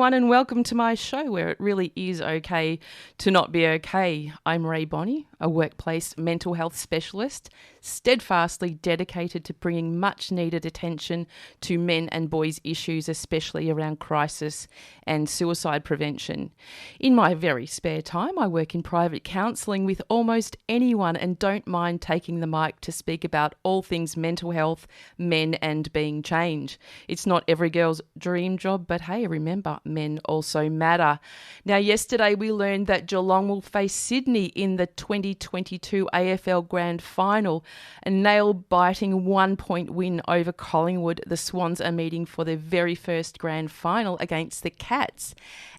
And welcome to my show where it really is okay to not be okay. I'm Rae Bonney, a workplace mental health specialist, steadfastly dedicated to bringing much needed attention to men and boys' issues, especially around crisis and suicide prevention. In my very spare time, I work in private counselling with almost anyone and don't mind taking the mic to speak about all things mental health, men and being change. It's not every girl's dream job, but hey, remember, men also matter. Now, yesterday we learned that Geelong will face Sydney in the 2022 AFL Grand Final, a nail-biting 1-point win over Collingwood. The Swans are meeting for their very first Grand Final against the Cats.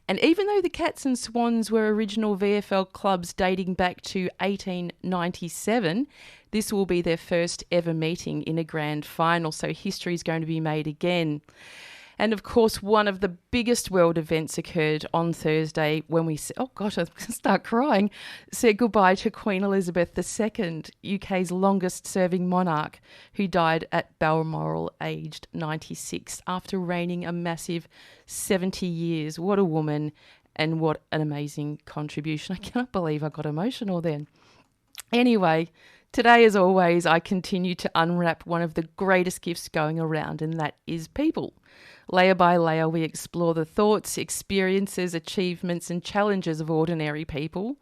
And even though the Cats and Swans were original VFL clubs dating back to 1897, this will be their first ever meeting in a grand final, so history is going to be made again. And of course, one of the biggest world events occurred on Thursday when we, I'm going to start crying, said goodbye to Queen Elizabeth II, UK's longest serving monarch, who died at Balmoral aged 96 after reigning a massive 70 years. What a woman and what an amazing contribution. I cannot believe I got emotional then. Anyway, today, as always, I continue to unwrap one of the greatest gifts going around, and that is people. Layer by layer, we explore the thoughts, experiences, achievements and challenges of ordinary people,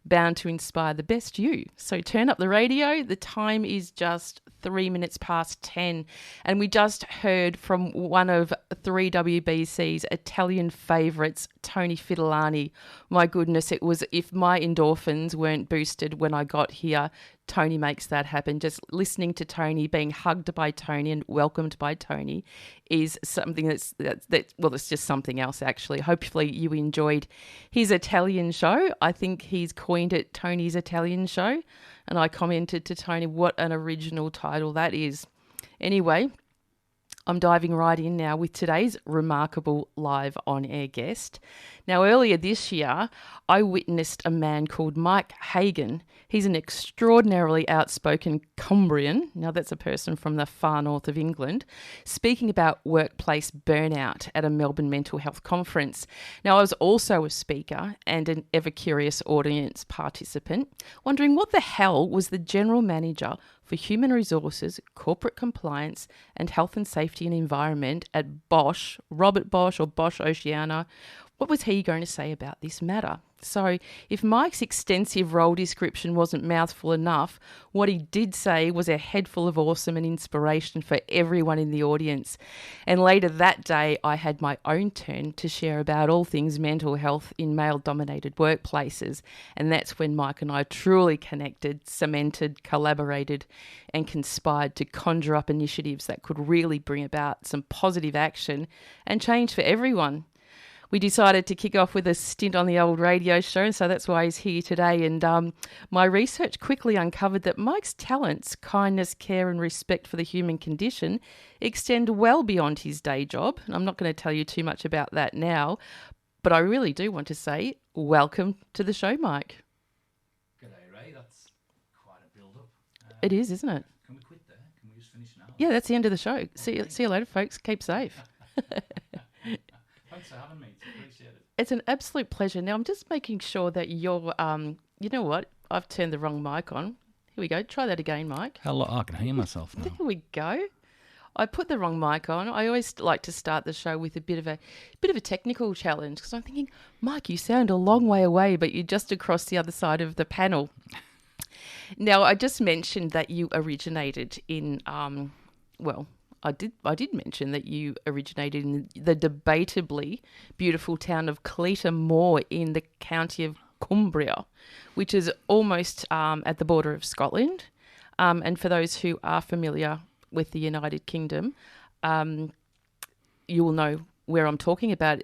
bound to inspire the best you. So turn up the radio. The time is just 3 minutes past 10, and we just heard from one of 3WBC's Italian favourites, Tony Fidolani. My goodness, it was, if my endorphins weren't boosted when I got here, Tony makes that happen. Just listening to Tony, being hugged by Tony and welcomed by Tony is something that's it's just something else, actually. Hopefully you enjoyed his Italian show. I think he's coined it Tony's Italian Show. And I commented to Tony, what an original title that is. Anyway, I'm diving right in now with today's remarkable live on-air guest. Now, earlier this year, I witnessed a man called Mike Hagan. He's an extraordinarily outspoken Cumbrian, now that's a person from the far north of England, speaking about workplace burnout at a Melbourne mental health conference. Now, I was also a speaker and an ever-curious audience participant, wondering what the hell was the general manager for Human Resources, Corporate Compliance and Health and Safety and Environment at Bosch, Robert Bosch or Bosch Oceania. What was he going to say about this matter? So if Mike's extensive role description wasn't mouthful enough, what he did say was a head full of awesome and inspiration for everyone in the audience. And later that day, I had my own turn to share about all things mental health in male-dominated workplaces. And that's when Mike and I truly connected, cemented, collaborated, and conspired to conjure up initiatives that could really bring about some positive action and change for everyone. We decided to kick off with a stint on the old radio show, and so that's why he's here today. And my research quickly uncovered that Mike's talents, kindness, care and respect for the human condition extend well beyond his day job. And I'm not going to tell you too much about that now, but I really do want to say welcome to the show, Mike. G'day, Ray. That's quite a build-up. It is, isn't it? Can we quit there? Can we just finish now? Yeah, that's the end of the show. See you later, folks. Keep safe. Thanks for having me. Appreciate it. It's an absolute pleasure. Now, I'm just making sure that you're, you know what? I've turned the wrong mic on. Here we go. Try that again, Mike. Hello, I can hear myself now. There we go. I put the wrong mic on. I always like to start the show with a bit of a technical challenge because I'm thinking, Mike, you sound a long way away, but you're just across the other side of the panel. Now, I just mentioned that you originated in, I did mention that you originated in the debatably beautiful town of Cleator Moor in the county of Cumbria, which is almost at the border of Scotland. And for those who are familiar with the United Kingdom, you will know where I'm talking about.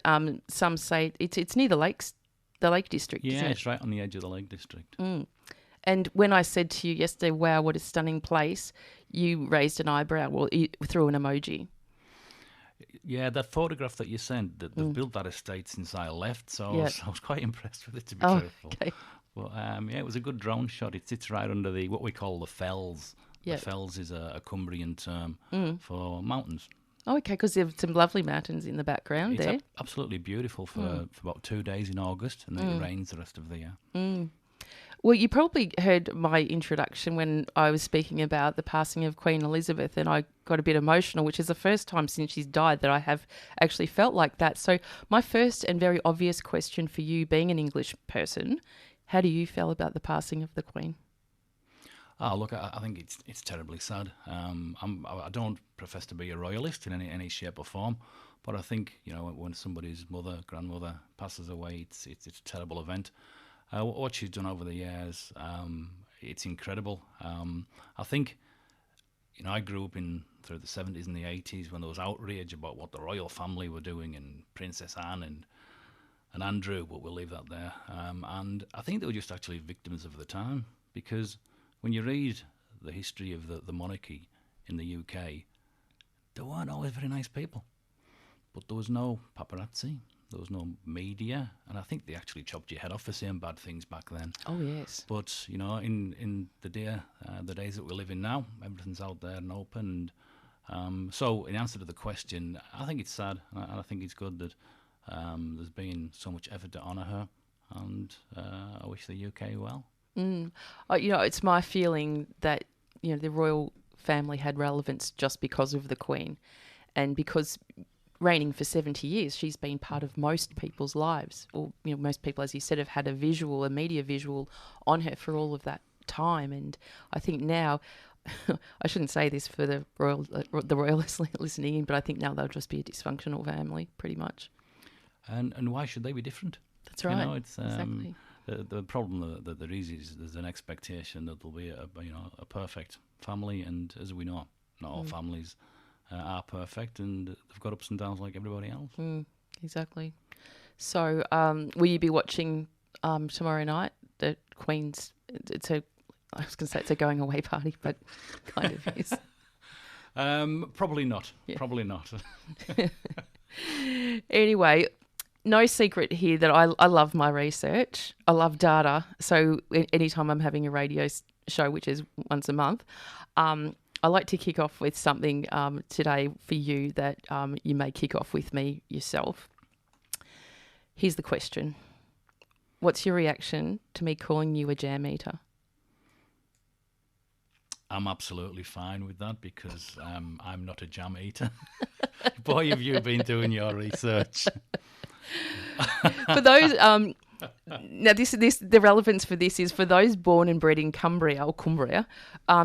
Some say it's near the Lake District. Yeah, isn't it? it's right on the edge of the Lake District. Mm. And when I said to you yesterday, wow, what a stunning place, you raised an eyebrow, well, you threw an emoji. Yeah, that photograph that you sent, they've built that estate since I left, so Yeah. I was quite impressed with it, to be truthful. Okay. But yeah, it was a good drone shot. It sits right under what we call the fells. Yeah. The fells is a Cumbrian term for mountains. Oh, okay, because there's some lovely mountains in the background It's there. absolutely beautiful for about 2 days in August, and then it rains the rest of the year. Well, you probably heard my introduction when I was speaking about the passing of Queen Elizabeth, and I got a bit emotional, which is the first time since she's died that I have actually felt like that. So my first and very obvious question for you, being an English person, how do you feel about the passing of the Queen? Oh, look, I think it's terribly sad. I don't profess to be a royalist in any shape or form, but I think, you know, when somebody's mother, grandmother passes away, it's a terrible event. What she's done over the years, it's incredible. I think, you know, I grew up through the 70s and the 80s when there was outrage about what the royal family were doing, and Princess Anne and Andrew, but we'll leave that there. And I think they were just actually victims of the time, because when you read the history of the monarchy in the UK, they weren't always very nice people. But there was no paparazzi, there was no media, and I think they actually chopped your head off for saying bad things back then. Oh, yes. But, you know, in the days that we live in now, everything's out there and open. And so in answer to the question, I think it's sad, and I think it's good that there's been so much effort to honour her, and I wish the UK well. You know, it's my feeling that, you know, the royal family had relevance just because of the Queen, and because reigning for 70 years, she's been part of most people's lives. Or, you know, most people, as you said, have had a media visual on her for all of that time. And I think now, I shouldn't say this for the royalists listening in, but I think now they'll just be a dysfunctional family, pretty much. And why should they be different? That's right. You know, it's exactly. The problem that there is there's an expectation that there'll be a perfect family, and as we know, not all families are perfect, and they've got ups and downs like everybody else. Exactly. So, will you be watching tomorrow night the Queen's? I was going to say it's a going away party, but kind of is. Probably not. Yeah. Probably not. Anyway, no secret here that I love my research. I love data. So anytime I'm having a radio show, which is once a month, I like to kick off with something today for you that you may kick off with me yourself. Here's the question. What's your reaction to me calling you a jam eater? I'm absolutely fine with that, because I'm not a jam eater. Boy, have you been doing your research. For those, now the relevance for this is for those born and bred in Cumbria,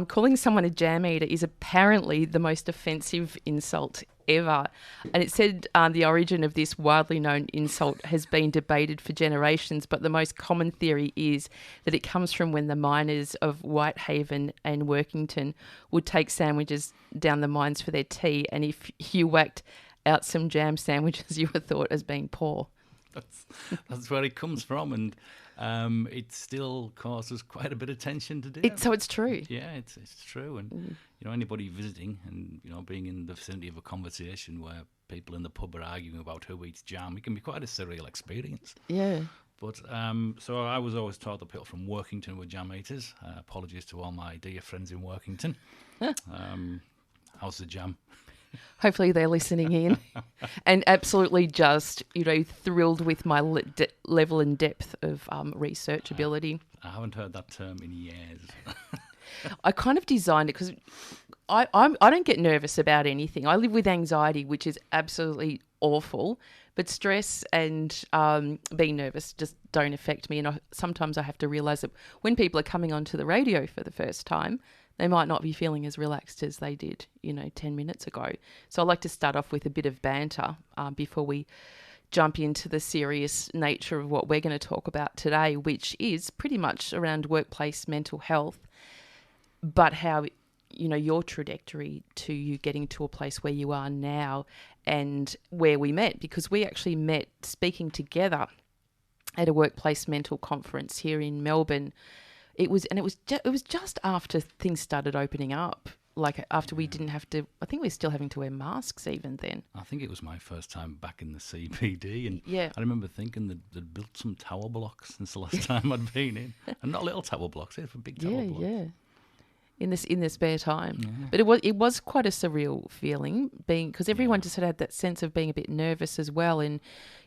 calling someone a jam eater is apparently the most offensive insult ever. And it said the origin of this widely known insult has been debated for generations, but the most common theory is that it comes from when the miners of Whitehaven and Workington would take sandwiches down the mines for their tea, and if you whacked out some jam sandwiches, you were thought as being poor. That's where it comes from, and it still causes quite a bit of tension today. So it's true. Yeah, it's true, and you know, anybody visiting and, you know, being in the vicinity of a conversation where people in the pub are arguing about who eats jam, it can be quite a surreal experience. Yeah. But so I was always taught that people from Workington were jam eaters. Apologies to all my dear friends in Workington. How's the jam? Hopefully they're listening in and absolutely just, you know, thrilled with my level and depth of research ability. I haven't heard that term in years. I kind of designed it because I don't get nervous about anything. I live with anxiety, which is absolutely awful, but stress and being nervous just don't affect me. And sometimes I have to realise that when people are coming onto the radio for the first time, they might not be feeling as relaxed as they did, 10 minutes ago. So I like to start off with a bit of banter before we jump into the serious nature of what we're going to talk about today, which is pretty much around workplace mental health, but how, your trajectory to you getting to a place where you are now and where we met, because we actually met speaking together at a workplace mental conference here in Melbourne. It was just after things started opening up, like after we didn't have to. I think we were still having to wear masks even then. I think it was my first time back in the CBD, and yeah. I remember thinking that they'd built some tower blocks since the last time I'd been in, and not little tower blocks, they're big tower blocks. in the spare time. Yeah. But it was quite a surreal feeling, being, because everyone just had that sense of being a bit nervous as well. And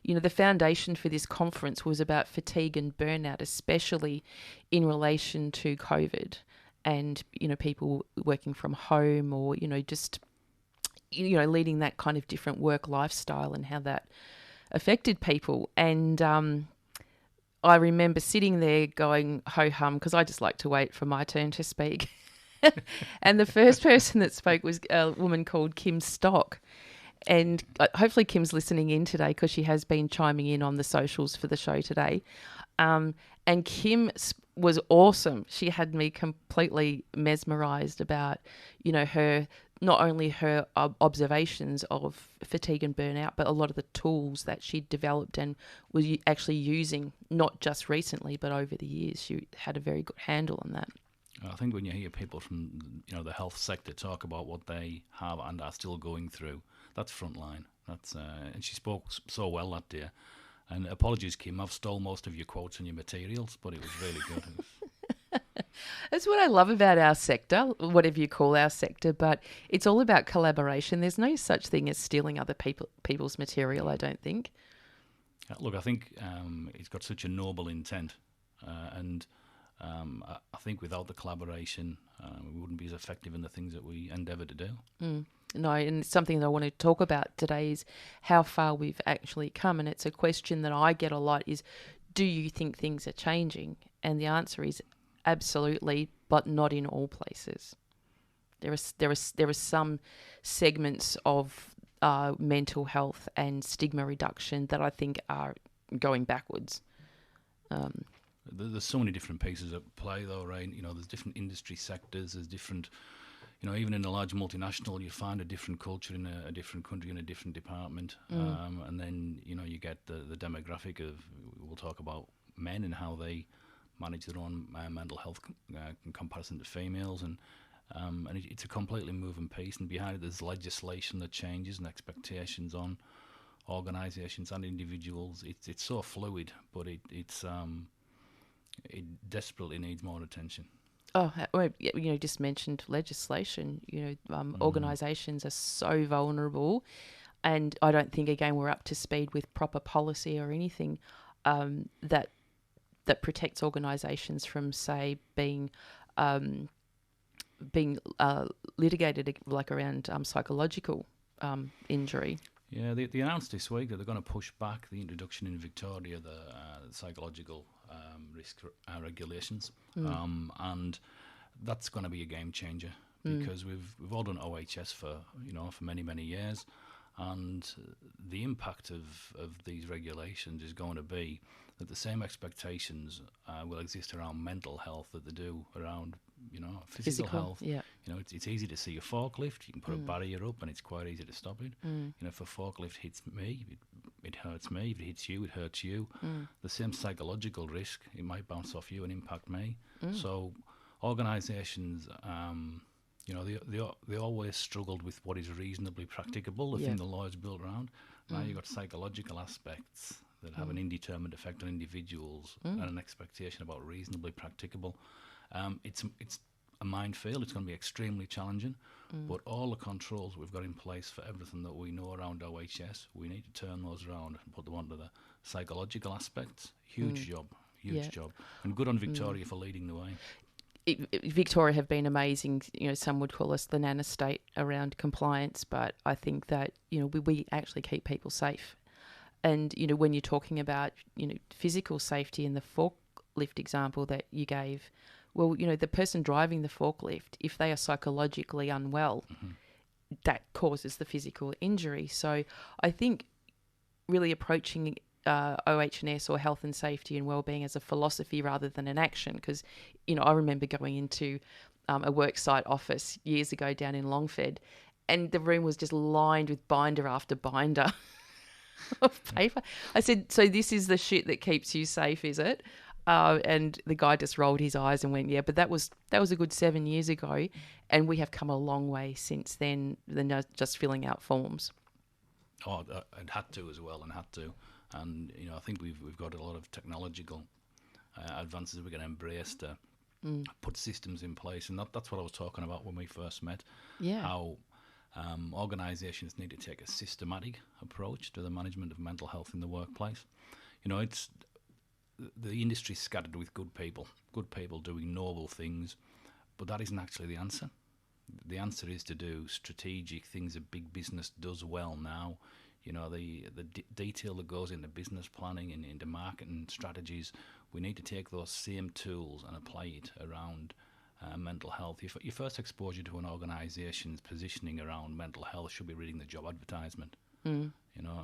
the foundation for this conference was about fatigue and burnout, especially in relation to COVID, and people working from home, or just leading that kind of different work lifestyle, and how that affected people. And I remember sitting there going ho hum, because I just like to wait for my turn to speak. And the first person that spoke was a woman called Kim Stock. And hopefully Kim's listening in today, because she has been chiming in on the socials for the show today. And Kim was awesome. She had me completely mesmerised about, her, not only her observations of fatigue and burnout, but a lot of the tools that she'd developed and was actually using, not just recently, but over the years. She had a very good handle on that. I think when you hear people from the health sector talk about what they have and are still going through, that's frontline. That's and she spoke so well that day. And apologies, Kim, I've stole most of your quotes and your materials, but it was really good. That's what I love about our sector, whatever you call our sector, but it's all about collaboration. There's no such thing as stealing other people's material, I don't think. Look, I think it's got such a noble intent, and I think without the collaboration, we wouldn't be as effective in the things that we endeavour to do. No, and it's something that I want to talk about today is how far we've actually come. And it's a question that I get a lot is, do you think things are changing? And the answer is absolutely, but not in all places. There are some segments of mental health and stigma reduction that I think are going backwards. There's so many different pieces at play, though, right? There's different industry sectors. There's different, even in a large multinational, you find a different culture in a different country, in a different department. And then, you get the demographic of, we'll talk about men and how they manage their own mental health in comparison to females. And it's a completely moving piece. And behind it, there's legislation that changes and expectations on organisations and individuals. It's so fluid, but it desperately needs more attention. Oh, well, just mentioned legislation. Organisations are so vulnerable, and I don't think, again, we're up to speed with proper policy or anything that protects organisations from, say, being litigated, like around psychological injury. Yeah, they announced this week that they're going to push back the introduction in Victoria of the psychological risk regulations, and that's going to be a game changer, because we've all done OHS for many years, and the impact of these regulations is going to be that the same expectations will exist around mental health that they do around physical health. Yeah. It's easy to see a forklift. You can put a barrier up, and it's quite easy to stop it. If a forklift hits me, it hurts me. If it hits you, it hurts you. The same psychological risk, it might bounce off you and impact me. So organisations, they always struggled with what is reasonably practicable, the thing the law is built around. Now you've got psychological aspects that have an indeterminate effect on individuals and an expectation about reasonably practicable. It's a minefield. It's going to be extremely challenging, but all the controls we've got in place for everything that we know around OHS, we need to turn those around and put them onto the psychological aspects. Huge job. And good on Victoria for leading the way. Victoria have been amazing. Some would call us the nana state around compliance, but I think that we actually keep people safe. And when you're talking about physical safety in the forklift example that you gave, well, the person driving the forklift, if they are psychologically unwell, that causes the physical injury. So I think really approaching OH&S or health and safety and wellbeing as a philosophy rather than an action, because I remember going into a worksite office years ago down in Longford, and the room was just lined with binder after binder of paper. I said, so this is the shit that keeps you safe, is it? And the guy just rolled his eyes and went, yeah, but that was a good 7 years ago, and we have come a long way since then than just filling out forms. Oh, and had to as well, and I think we've got a lot of technological advances we can embrace to put systems in place, and that's what I was talking about when we first met. Yeah. How organisations need to take a systematic approach to the management of mental health in the workplace. It's the industry's scattered with good people doing noble things, but that isn't actually the answer. The answer is to do strategic things that big business does well now. The detail that goes into business planning and into marketing strategies, we need to take those same tools and apply it around mental health. Your first exposure to an organisation's positioning around mental health should be reading the job advertisement. And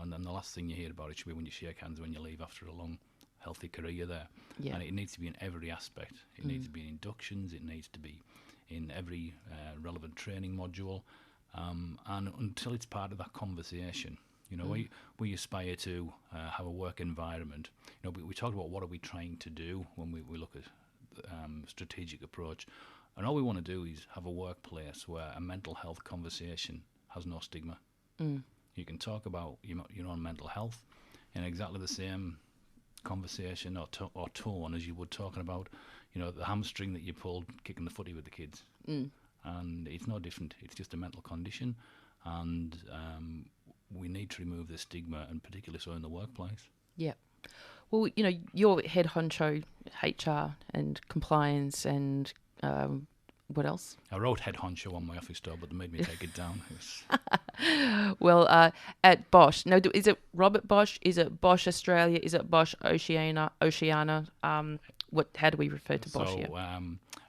then the last thing you hear about it should be when you shake hands when you leave after a long, healthy career there. Yeah. And it needs to be in every aspect. It needs to be in inductions. It needs to be in every relevant training module. And until it's part of that conversation, we aspire to have a work environment. We talk about what are we trying to do when we look at strategic approach, and all we want to do is have a workplace where a mental health conversation has no stigma. You can talk about your own mental health in exactly the same conversation or tone as you would talking about the hamstring that you pulled kicking the footy with the kids. And it's no different. It's just a mental condition, and we need to remove the stigma, and particularly so in the workplace. Yeah. Well, you're head honcho HR and compliance and what else? I wrote head honcho on my office door, but they made me take it down. Well, at Bosch, no, is it Robert Bosch? Is it Bosch Australia? Is it Bosch Oceania? How do we refer to Bosch here?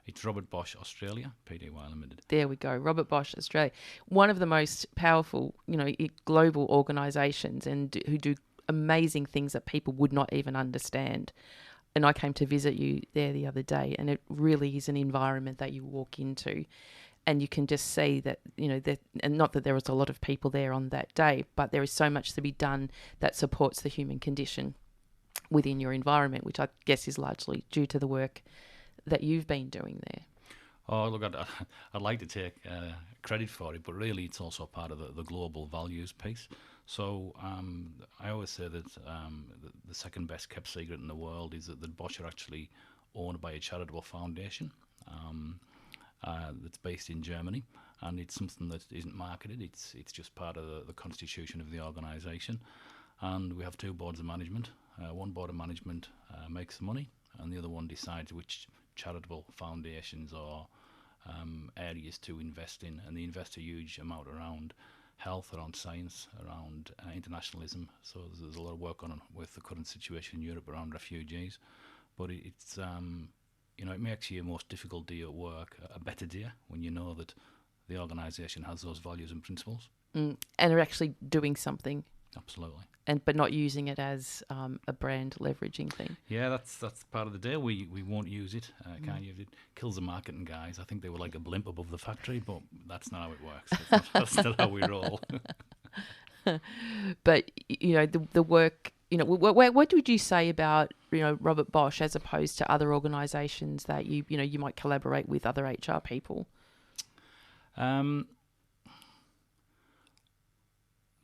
It's Robert Bosch Australia, Pty Limited. There we go, Robert Bosch Australia. One of the most powerful, global organisations, and who do amazing things that people would not even understand. And I came to visit you there the other day, and it really is an environment that you walk into, and you can just see that, and not that there was a lot of people there on that day, but there is so much to be done that supports the human condition within your environment, which I guess is largely due to the work that you've been doing there. Oh, look, I'd like to take credit for it, but really it's also part of the global values piece. So I always say that the second best kept secret in the world is that Bosch are actually owned by a charitable foundation that's based in Germany, and it's something that isn't marketed. It's just part of the constitution of the organisation, and we have two boards of management. One board of management makes the money, and the other one decides which charitable foundations or areas to invest in, and they invest a huge amount around health, around science, around internationalism. So there's a lot of work on with the current situation in Europe around refugees, but it's it makes your most difficult day at work a better day when you know that the organisation has those values and principles. And are actually doing something. Absolutely. But not using it as a brand leveraging thing. Yeah, that's part of the deal. We won't use it. Can't use it. Kills the marketing guys. I think they were like a blimp above the factory, but that's not how it works. That's not how we roll. But the work. What would you say about Robert Bosch as opposed to other organisations that you might collaborate with other HR people?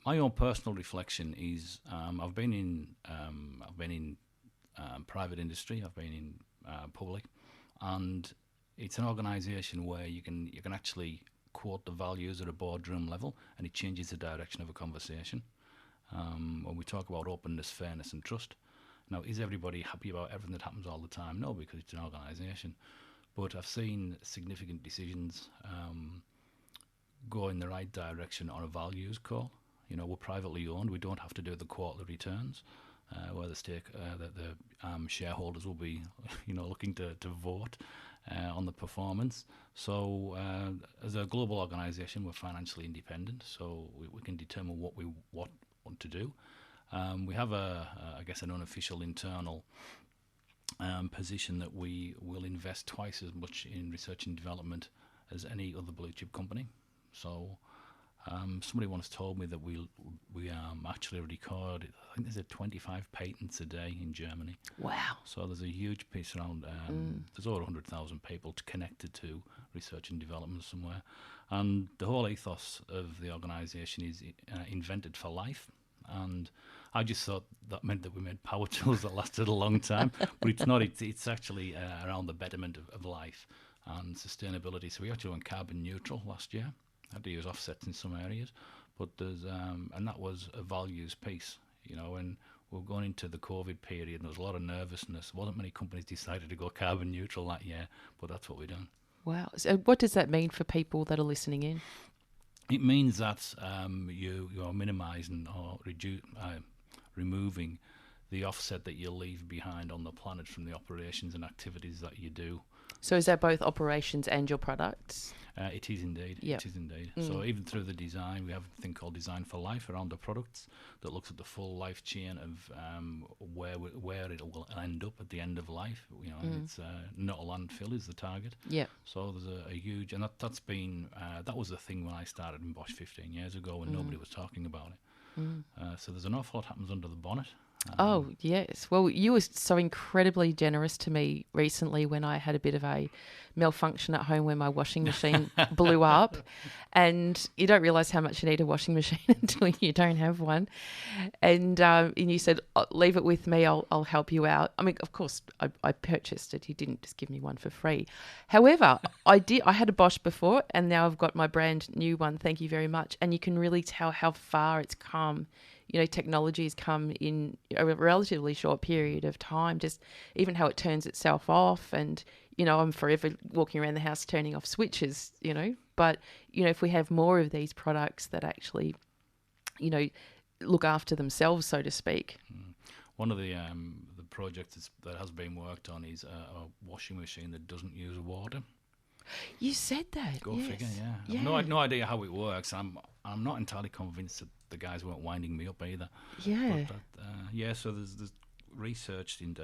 My own personal reflection is I've been in private industry, I've been in public, and it's an organisation where you can actually quote the values at a boardroom level, and it changes the direction of a conversation. When we talk about openness, fairness, and trust, now is everybody happy about everything that happens all the time? No, because it's an organisation. But I've seen significant decisions go in the right direction on a values call. We're privately owned. We don't have to do the quarterly returns, where the shareholders will be, looking to vote on the performance. So, as a global organisation, we're financially independent, so we can determine what we want to do. We have an unofficial internal position that we will invest twice as much in research and development as any other blue chip company. So. Somebody once told me that we actually record, I think there's 25 patents a day in Germany. Wow. So there's a huge piece around, there's over 100,000 people connected to research and development somewhere. And the whole ethos of the organisation is invented for life. And I just thought that meant that we made power tools that lasted a long time, but it's not. It's actually around the betterment of life and sustainability. So we actually went carbon neutral last year. Had to use offsets in some areas, but there's and that was a values piece, and we're going into the COVID period, and there was a lot of nervousness. Wasn't many companies decided to go carbon neutral that year, but that's what we've done. Wow. So what does that mean for people that are listening in? It means that you are minimising or removing the offset that you leave behind on the planet from the operations and activities that you do. So is that both operations and your products? It is indeed. Yep. It is indeed. So even through the design, we have a thing called Design for Life around the products that looks at the full life chain of where it will end up at the end of life. And it's not a landfill is the target. Yeah. So there's a huge, and that's been that was the thing when I started in Bosch 15 years ago, when nobody was talking about it. So there's an awful lot happens under the bonnet. Oh, yes. Well, you were so incredibly generous to me recently when I had a bit of a malfunction at home where my washing machine blew up. And you don't realise how much you need a washing machine until you don't have one. And you said, leave it with me, I'll help you out. I mean, of course, I purchased it. You didn't just give me one for free. However, I had a Bosch before, and now I've got my brand new one. Thank you very much. And you can really tell how far it's come. Technology has come in a relatively short period of time, just even how it turns itself off. And, I'm forever walking around the house turning off switches, But, if we have more of these products that actually, look after themselves, so to speak. One of the projects that has been worked on is a washing machine that doesn't use water. You said that. Go yes. figure, yeah. Yeah. I have no idea how it works. I'm not entirely convinced that the guys weren't winding me up either. Yeah. But so there's research into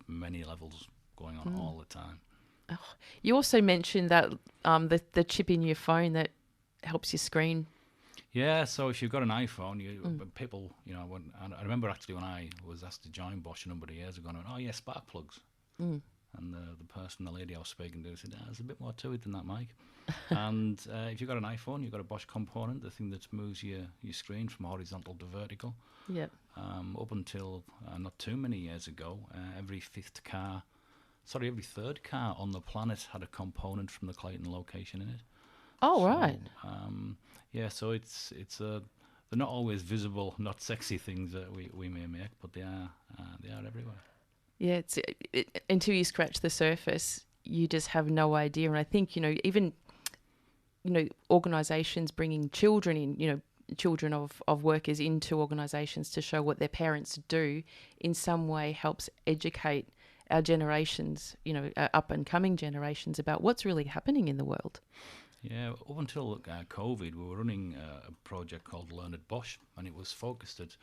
many levels going on all the time. Oh. You also mentioned that the chip in your phone that helps your screen. Yeah, so if you've got an iPhone, people, I remember actually when I was asked to join Bosch a number of years ago, and I went, oh yeah, spark plugs. And the lady I was speaking to said, there's a bit more to it than that, Mike. And if you've got an iPhone, you've got a Bosch component, the thing that moves your screen from horizontal to vertical. Yeah. Up until not too many years ago, every third car on the planet had a component from the Clayton location in it. Oh, right. So it's they're not always visible, not sexy things that we may make, but they are everywhere. Yeah, until you scratch the surface, you just have no idea. And I think, even, organisations bringing children in, children of workers into organisations to show what their parents do in some way helps educate our generations, our up and coming generations about what's really happening in the world. Yeah, up until COVID, we were running a project called Learn at Bosch, and it was focused at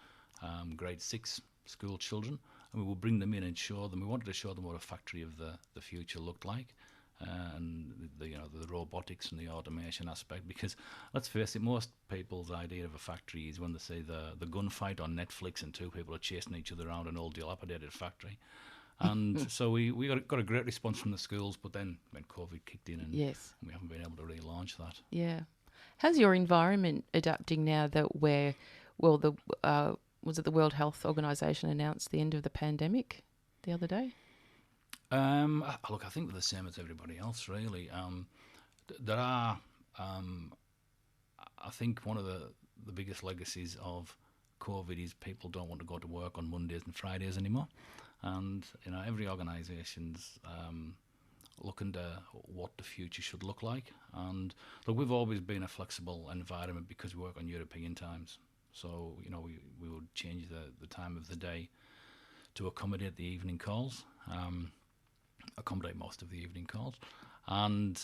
grade 6 school children. And we would bring them in and show them. We wanted to show them what a factory of the future looked like, and the robotics and the automation aspect. Because let's face it, most people's idea of a factory is when they see the gunfight on Netflix and two people are chasing each other around an old dilapidated factory. And so we got a great response from the schools, but then when COVID kicked in, and we haven't been able to relaunch that. Yeah. How's your environment adapting now that was it the World Health Organization announced the end of the pandemic the other day? Look, I think we're the same as everybody else, really. There are, I think one of the biggest legacies of COVID is people don't want to go to work on Mondays and Fridays anymore. And, every organisation's looking to what the future should look like. And, look, we've always been a flexible environment because we work on European times. So, we would change the time of the day to accommodate the evening calls, accommodate most of the evening calls. And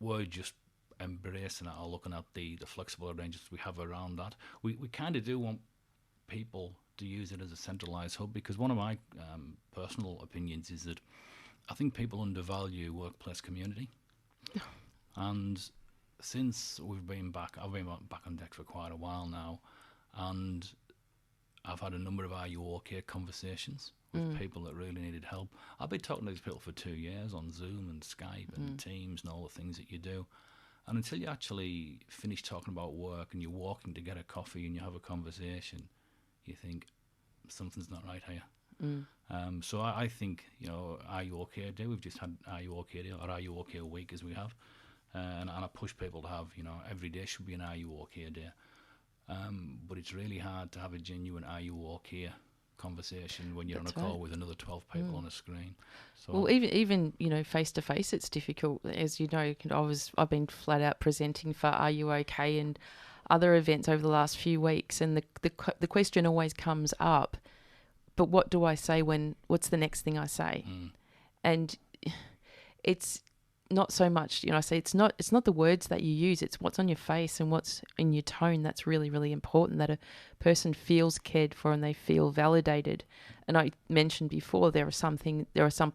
we're just embracing it or looking at the flexible arrangements we have around that. We kind of do want people to use it as a centralised hub, because one of my personal opinions is that I think people undervalue workplace community. And since I've been back on deck for quite a while now, and I've had a number of "Are you okay?" conversations with people that really needed help. I've been talking to these people for 2 years on Zoom and Skype and Teams and all the things that you do, And until you actually finish talking about work and you're walking to get a coffee and you have a conversation, you think something's not right here. So I think, Are You OK Day? We've just had Are You OK Day, or Are You OK Week, as we have. And I push people to have, every day should be an Are You OK Day. But it's really hard to have a genuine Are You OK conversation when you're That's on a call right. with another 12 people on a screen. So Well, even face to face, it's difficult. As you know, I've been flat out presenting for Are You OK and other events over the last few weeks, and the question always comes up. But what do I say what's the next thing I say? And it's not so much, I say it's not the words that you use, it's what's on your face and what's in your tone. That's really, really important, that a person feels cared for and they feel validated. And I mentioned before, there are some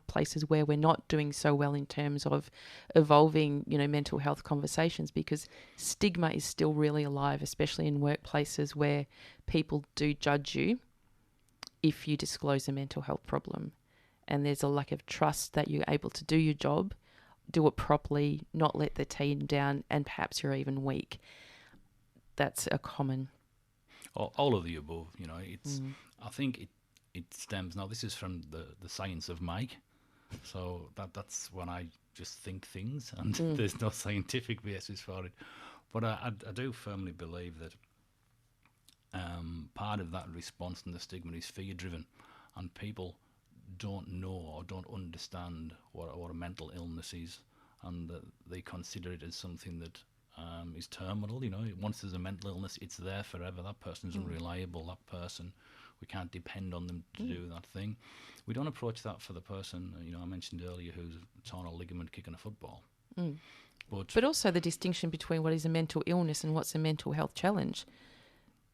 places where we're not doing so well in terms of evolving, mental health conversations, because stigma is still really alive, especially in workplaces where people do judge you if you disclose a mental health problem. And there's a lack of trust that you're able to do your job, do it properly, not let the team down, and perhaps you're even weak. That's a common... all of the above, it's. I think it stems, now this is from the science of Mike, so that's when I just think things, and there's no scientific basis for it. But I do firmly believe that part of that response and the stigma is fear-driven, and people don't know or don't understand what a mental illness is, and that they consider it as something that is terminal. Once there's a mental illness, it's there forever. That person's unreliable. That person, we can't depend on them to do that thing. We don't approach that for the person, I mentioned earlier, who's torn a ligament kicking a football. But also the distinction between what is a mental illness and what's a mental health challenge.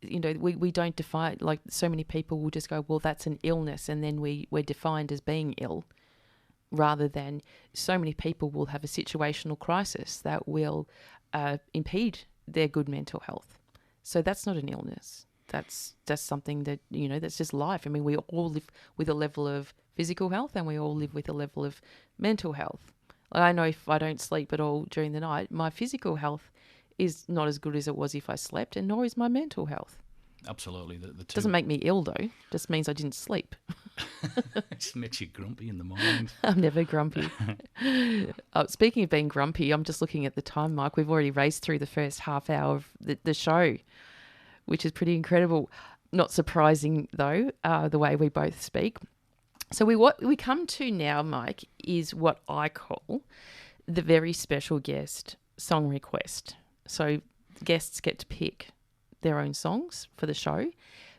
We don't define, like so many people will just go, well, that's an illness, and then we're defined as being ill, rather than so many people will have a situational crisis that will impede their good mental health. So that's not an illness. That's just something that, that's just life. I mean, we all live with a level of physical health, and we all live with a level of mental health. I know if I don't sleep at all during the night, my physical health is not as good as it was if I slept, and nor is my mental health. Absolutely. The two... Doesn't make me ill, though. Just means I didn't sleep. It just makes you grumpy in the mornings. I'm never grumpy. Speaking of being grumpy, I'm just looking at the time, Mike. We've already raced through the first half hour of the show, which is pretty incredible. Not surprising, though, the way we both speak. So what we come to now, Mike, is what I call the very special guest song request. So guests get to pick their own songs for the show,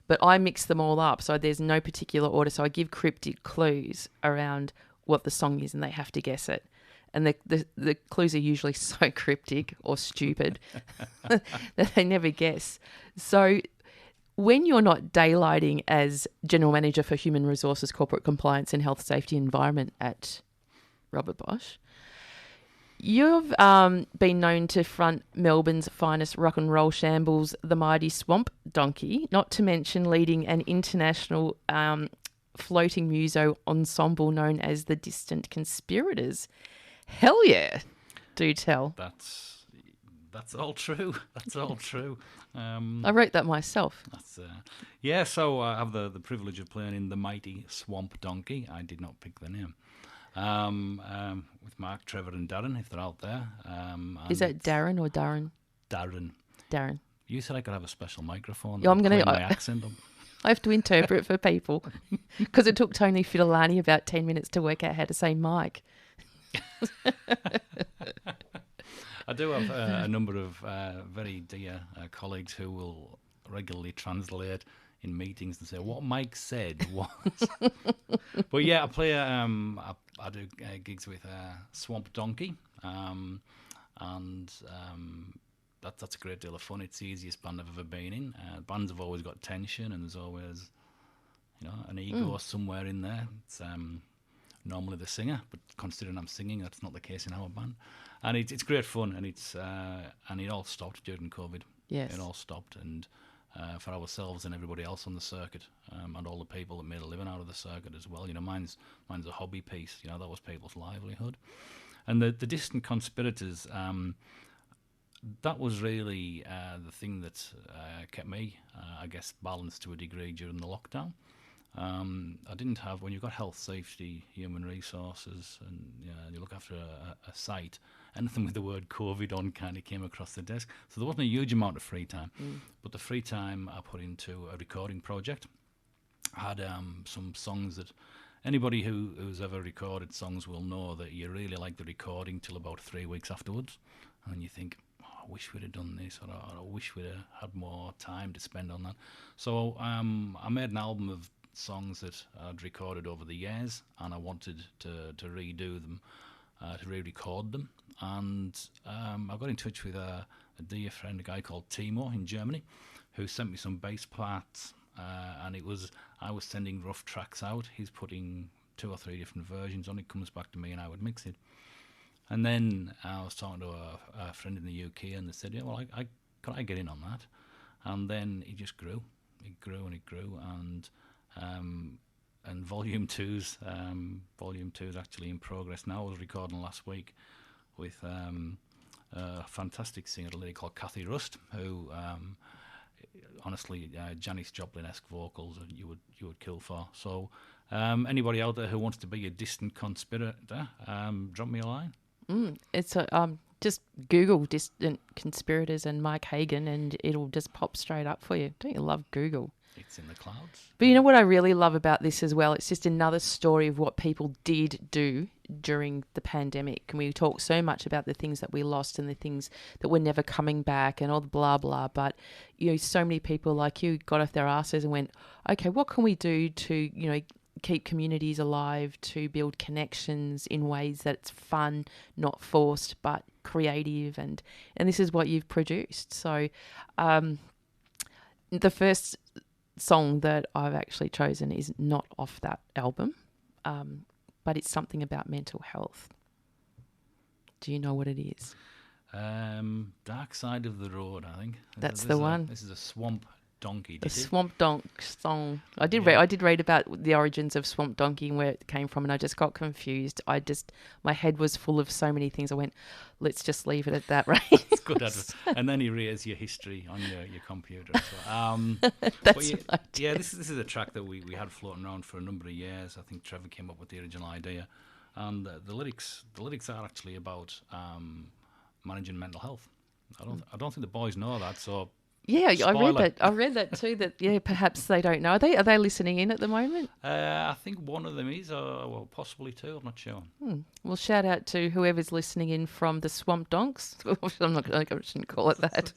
but I mix them all up, so there's no particular order. So I give cryptic clues around what the song is, and they have to guess it. And the clues are usually so cryptic or stupid that they never guess. So when you're not daylighting as General Manager for Human Resources, Corporate Compliance and Health Safety Environment at Robert Bosch, you've been known to front Melbourne's finest rock and roll shambles, the mighty Swamp Donkey, not to mention leading an international floating muso ensemble known as the Distant Conspirators. Hell yeah, do tell. That's all true. That's all true. I wrote that myself. So I have the privilege of playing in the mighty Swamp Donkey. I did not pick the name. With Mark, Trevor and Darren, if they're out there. Is that Darren or Darren? Darren. You said I could have a special microphone. Yeah, I'm going to... my accent. I have to interpret for people because it took Tony Fidelani about 10 minutes to work out how to say Mike. I do have a number of very dear colleagues who will regularly translate in meetings and say what Mike said was. But yeah, I play. I do gigs with Swamp Donkey, and that's a great deal of fun. It's the easiest band I've ever been in. Bands have always got tension, and there's always an ego somewhere in there. It's normally the singer, but considering I'm singing, that's not the case in our band. And it's great fun, and it all stopped during COVID. Yes, it all stopped, and for ourselves and everybody else on the circuit, and all the people that made a living out of the circuit as well. Mine's a hobby piece. That was people's livelihood. And the Distant Conspirators, that was really the thing that kept me, I guess, balanced to a degree during the lockdown. I didn't have, when you've got health, safety, human resources, and you look after a site, anything with the word COVID on kind of came across the desk. So there wasn't a huge amount of free time. But the free time I put into a recording project. I had some songs that anybody who's ever recorded songs will know that you really like the recording till about 3 weeks afterwards. And then you think, I wish we'd have done this, or I wish we'd have had more time to spend on that. So I made an album of songs that I'd recorded over the years, and I wanted to redo them, to re-record them. And I got in touch with a dear friend, a guy called Timo in Germany, who sent me some bass parts, and I was sending rough tracks out. He's putting 2 or 3 different versions on it, comes back to me, and I would mix it. And then I was talking to a friend in the UK, and they said, yeah, well, could I get in on that? And then it just grew. It grew and it grew, and volume two's actually in progress now. I was recording last week with a fantastic singer, a lady called Cathy Rust, who honestly, Janis Joplin-esque vocals you would kill for. So anybody out there who wants to be a distant conspirator, drop me a line. It's just Google distant conspirators and Mike Hagan, and it'll just pop straight up for you. Don't you love Google? It's in the clouds. But you know what I really love about this as well? It's just another story of what people did do during the pandemic. And we talk so much about the things that we lost and the things that were never coming back and all the blah, blah. But, so many people like you got off their asses and went, okay, what can we do to, keep communities alive, to build connections in ways that it's fun, not forced, but creative. And this is what you've produced. So the first song that I've actually chosen is not off that album, but it's something about mental health. Do you know what it is? Dark Side of the Road, I think. That's the one. This is a Swamp Donkey. The Swamp Donk song. I did read about the origins of Swamp Donkey and where it came from, and I just got confused. My head was full of so many things. I went, let's just leave it at that, right? It's good advice. And then you erase your history on your computer. So, That's right. Yeah, this is a track that we had floating around for a number of years. I think Trevor came up with the original idea, and the lyrics are actually about managing mental health. I don't think the boys know that, so. Yeah, spoiler. I read that too. That perhaps they don't know. Are they listening in at the moment? I think one of them is, or possibly 2. I'm not sure. Well, shout out to whoever's listening in from the Swamp Donks. I shouldn't call it that.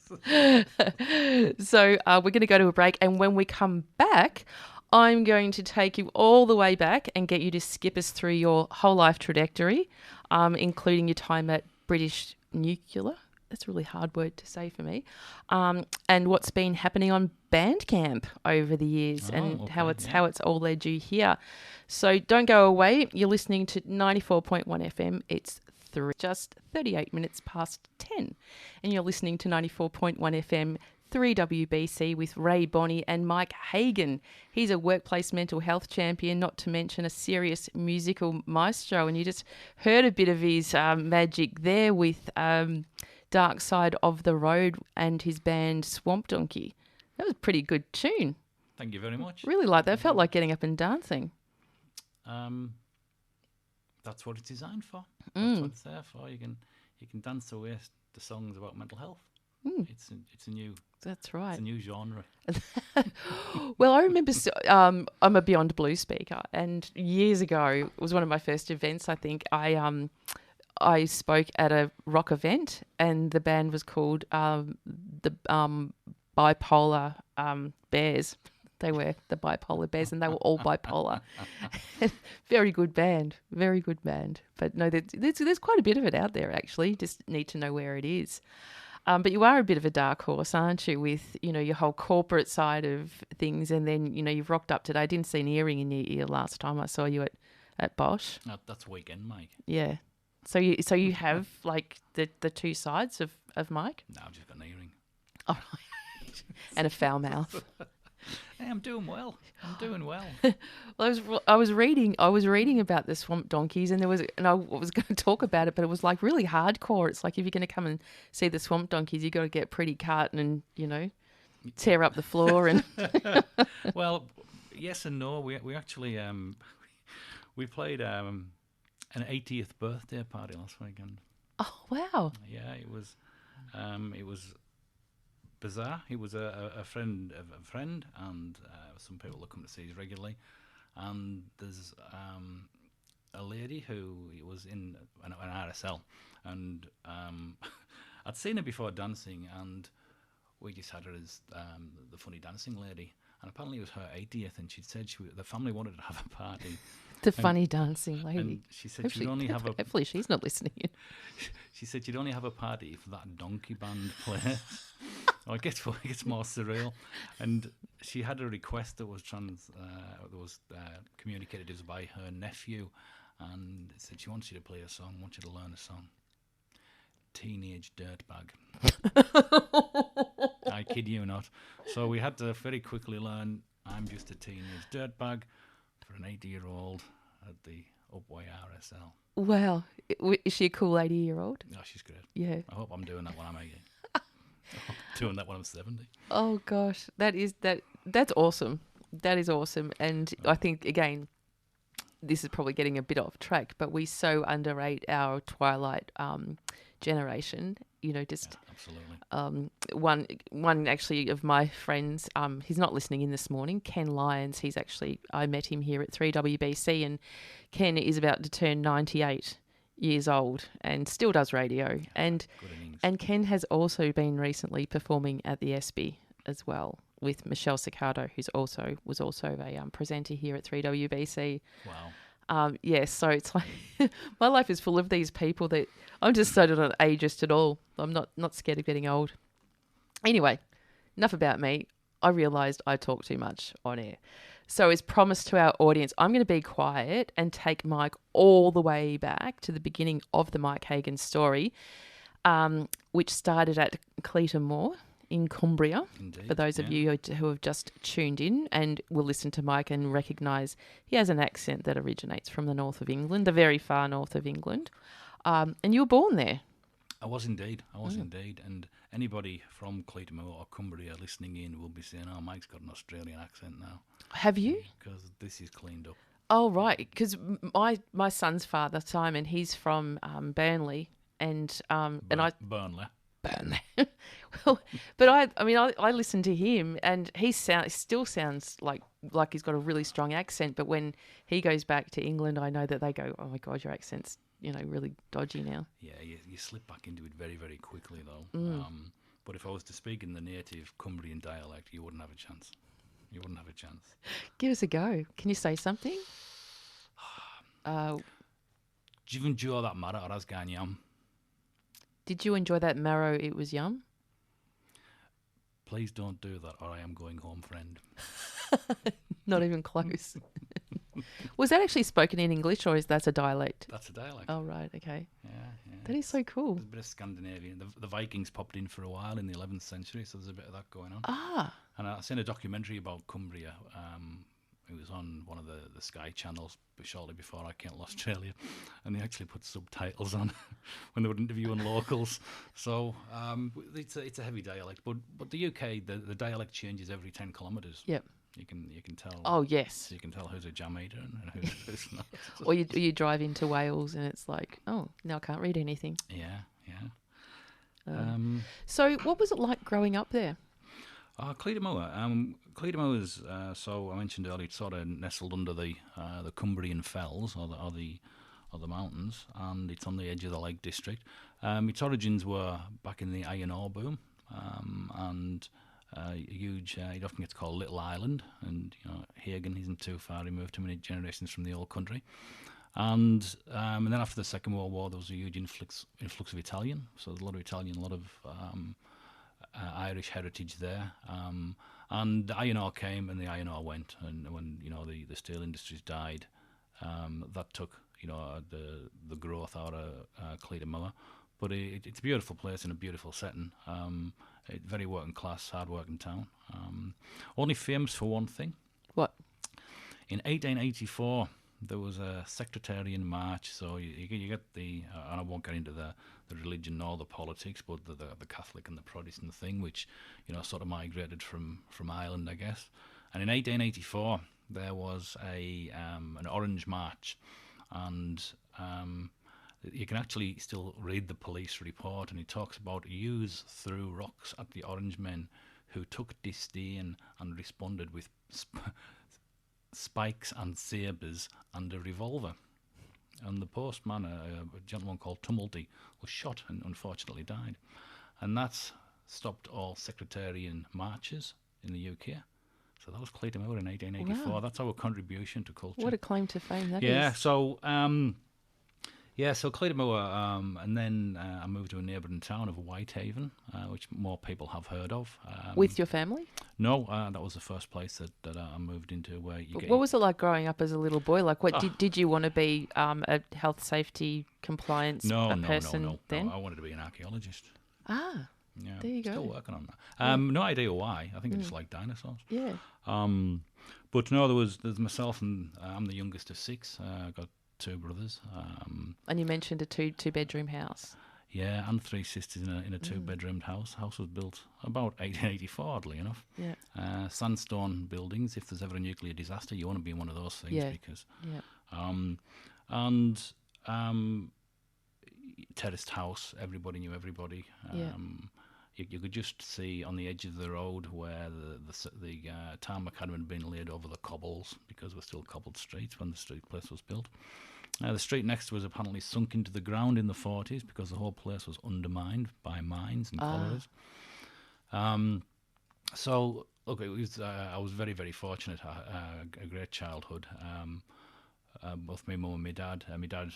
So we're going to go to a break, and when we come back, I'm going to take you all the way back and get you to skip us through your whole life trajectory, including your time at British Nuclear. That's a really hard word to say for me. And what's been happening on Bandcamp over the years, how it's all led you here. So don't go away. You're listening to 94.1 FM. It's just 38 minutes past 10. And you're listening to 94.1 FM 3WBC with Rae Bonney and Mike Hagan. He's a workplace mental health champion, not to mention a serious musical maestro. And you just heard a bit of his magic there with Dark Side of the Road and his band Swamp Donkey. That was a pretty good tune. Thank you very much. Really like that. Felt like getting up and dancing. That's what it's designed for. That's what it's there for. You can dance away the songs about mental health. It's a new. That's right. It's a new genre. Well, I remember I'm a Beyond Blue speaker, and years ago it was one of my first events. I think I spoke at a rock event, and the band was called the Bipolar Bears. They were the Bipolar Bears, and they were all bipolar. Very good band. But no, there's quite a bit of it out there, actually. Just need to know where it is. But you are a bit of a dark horse, aren't you, with, your whole corporate side of things, and then, you've rocked up today. I didn't see an earring in your ear last time I saw you at Bosch. No, that's weekend, Mike. Yeah. So you have, like, the two sides of Mike? No, I've just got an earring. Oh, right. And a foul mouth. Hey, I'm doing well. I'm doing well. Well, I was reading about the swamp donkeys, and I was going to talk about it, but it was like really hardcore. It's like if you're going to come and see the swamp donkeys, you got to get pretty carton and tear up the floor and Well, yes and no. We actually we played an 80th birthday party last weekend. oh wow, Yeah, it was bizarre. It was a friend of a friend, and some people that come to see us regularly. And there's a lady who was in an RSL, and I'd seen her before dancing, and we just had her as the funny dancing lady. And apparently it was her 80th, and she'd said the family wanted to have a party. the funny dancing lady. And she said she'd only have a. Hopefully she's not listening. She said she'd only have a party if that donkey band plays. Oh, it gets more surreal. And she had a request that was communicated to us by her nephew, and it said she wants you to play a song, wants you to learn a song. Teenage Dirtbag. I kid you not. So we had to very quickly learn I'm Just a Teenage Dirtbag for an 80-year-old at the Upway RSL. Wow, is she a cool 80-year-old? Oh, she's great. Yeah. I hope I'm doing that when I'm 80. I'm doing that when I'm 70. Oh gosh, that's awesome. That is awesome, and I think again, this is probably getting a bit off track, but we so underrate our Twilight generation. Just Absolutely. one actually of my friends. He's not listening in this morning. Ken Lyons. I met him here at 3WBC, and Ken is about to turn 98 years old and still does radio. And Ken has also been recently performing at the ESPY as well with Michelle Ciccardo, who was also a presenter here at 3WBC. Wow. Yes, so it's like my life is full of these people that I'm just so not ageist at all. I'm not scared of getting old. Anyway, enough about me. I realised I talk too much on air. So as promised to our audience, I'm going to be quiet and take Mike all the way back to the beginning of the Mike Hagan story, which started at Cleator Moor in Cumbria. Indeed, for those of you who have just tuned in and will listen to Mike and recognise he has an accent that originates from the north of England, the very far north of England. And you were born there. I was indeed. And anybody from Cleator Moor or Cumbria listening in will be saying, oh, Mike's got an Australian accent now. Have you? Because this is cleaned up. Oh, right. Because my son's father, Simon, he's from Burnley. And Burnley. Well, but I listen to him, and he still sounds like he's got a really strong accent. But when he goes back to England, I know that they go, "Oh my God, your accent's really dodgy now." Yeah, you slip back into it very, very quickly though. But if I was to speak in the native Cumbrian dialect, you wouldn't have a chance. You wouldn't have a chance. Give us a go. Can you say something? Did you enjoy that matter or as ganyam? Did you enjoy that marrow? It was yum. Please don't do that, or I am going home, friend. Not even close. Was that actually spoken in English, or is that a dialect? That's a dialect. Oh, right, okay. Yeah. That is so cool. There's a bit of Scandinavian. The Vikings popped in for a while in the 11th century, so there's a bit of that going on. Ah. And I've seen a documentary about Cumbria. It was on one of the Sky channels shortly before I came to Australia, and they actually put subtitles on when they were interviewing locals. So it's a heavy dialect, but the UK the dialect changes every 10 kilometres. Yep. You can tell. Oh yes. So you can tell who's a jam eater and who's not. Or you drive into Wales and it's like, oh, now I can't read anything. Yeah. So what was it like growing up there? Cleator Moor. Cleator Moor is, so I mentioned earlier, it's sort of nestled under the Cumbrian fells or the mountains, and it's on the edge of the Lake District. Its origins were back in the iron ore boom, and a huge, it often gets called Little Island, and Hagan isn't too far removed, too many generations from the old country. And then after the Second World War, there was a huge influx of Italian, so there's a lot of Italian, a lot of Irish heritage there, and the iron ore came and the iron ore went, and when the steel industries died, that took the growth out of Cleator Moor. but it's a beautiful place in a beautiful setting. Very working class, hard working town. Only famous for one thing. What? In 1884, there was a sectarian march. So you get the, and I won't get into the religion nor the politics, but the Catholic and the Protestant thing, which sort of migrated from Ireland, I guess. And in 1884, there was an Orange March, and you can actually still read the police report, and it talks about use threw rocks at the Orange men, who took disdain and responded with spikes and sabres and a revolver. And the postman, a gentleman called Tumulty, was shot and unfortunately died. And that stopped all sectarian marches in the UK. So that was Clayton Moore in 1884. Wow. That's our contribution to culture. What a claim to fame that is. Yeah, so Clayton Moore, and then I moved to a neighbouring town of Whitehaven, which more people have heard of. With your family? No, that was the first place that I moved into. Where you What was it like growing up as a little boy? Like, what did you want to be? A health safety compliance person then? No, I wanted to be an archaeologist. Ah, yeah, there you go. Still working on that. No idea why. I think I just like dinosaurs. Yeah. But no, there's myself, and I'm the youngest of six. I got two brothers. And you mentioned a two-bedroom house. Yeah, and three sisters in a two-bedroomed house. House was built about 1884, oddly enough. Yeah. Sandstone buildings. If there's ever a nuclear disaster, you want to be in one of those things. Yeah. Because, and terraced house. Everybody knew everybody. You could just see on the edge of the road where the tarmac hadn't been laid over the cobbles, because we're still cobbled streets when the street place was built. The street next to us apparently sunk into the ground in the 40s because the whole place was undermined by mines and collieries. So, look, it was, I was very, very fortunate. A great childhood. Both my mum and my dad. My dad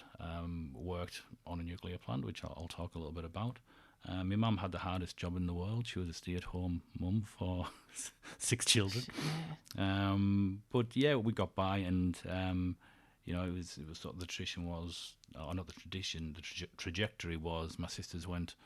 worked on a nuclear plant, which I'll talk a little bit about. My mum had the hardest job in the world. She was a stay-at-home mum for 6 children. Yeah. But yeah, we got by, and it was sort of the tradition was, or not the tradition, the trajectory was, my sisters went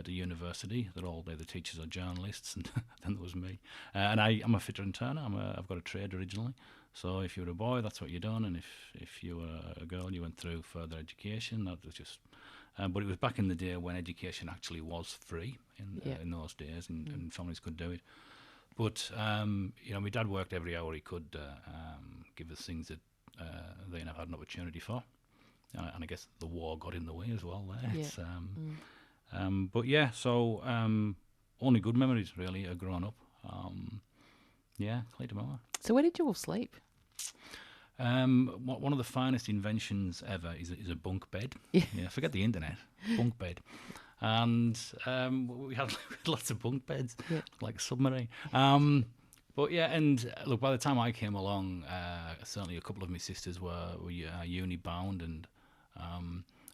to university. They're all the teachers are journalists, and then there was me. And I'm a fitter and turner. I've got a trade originally. So if you were a boy, that's what you done, and if you were a girl, you went through further education. That was just. But it was back in the day when education actually was free in those days, and families could do it. But my dad worked every hour he could, give us things that they never had an opportunity for, and I guess the war got in the way as well. There, Yeah. But yeah, so only good memories really of growing up. Clayton Moore. So where did you all sleep? One of the finest inventions ever is a bunk bed. Yeah, forget the internet. Bunk bed. And we had lots of bunk beds, like a submarine. But yeah, and look, by the time I came along, certainly a couple of my sisters were uni bound, and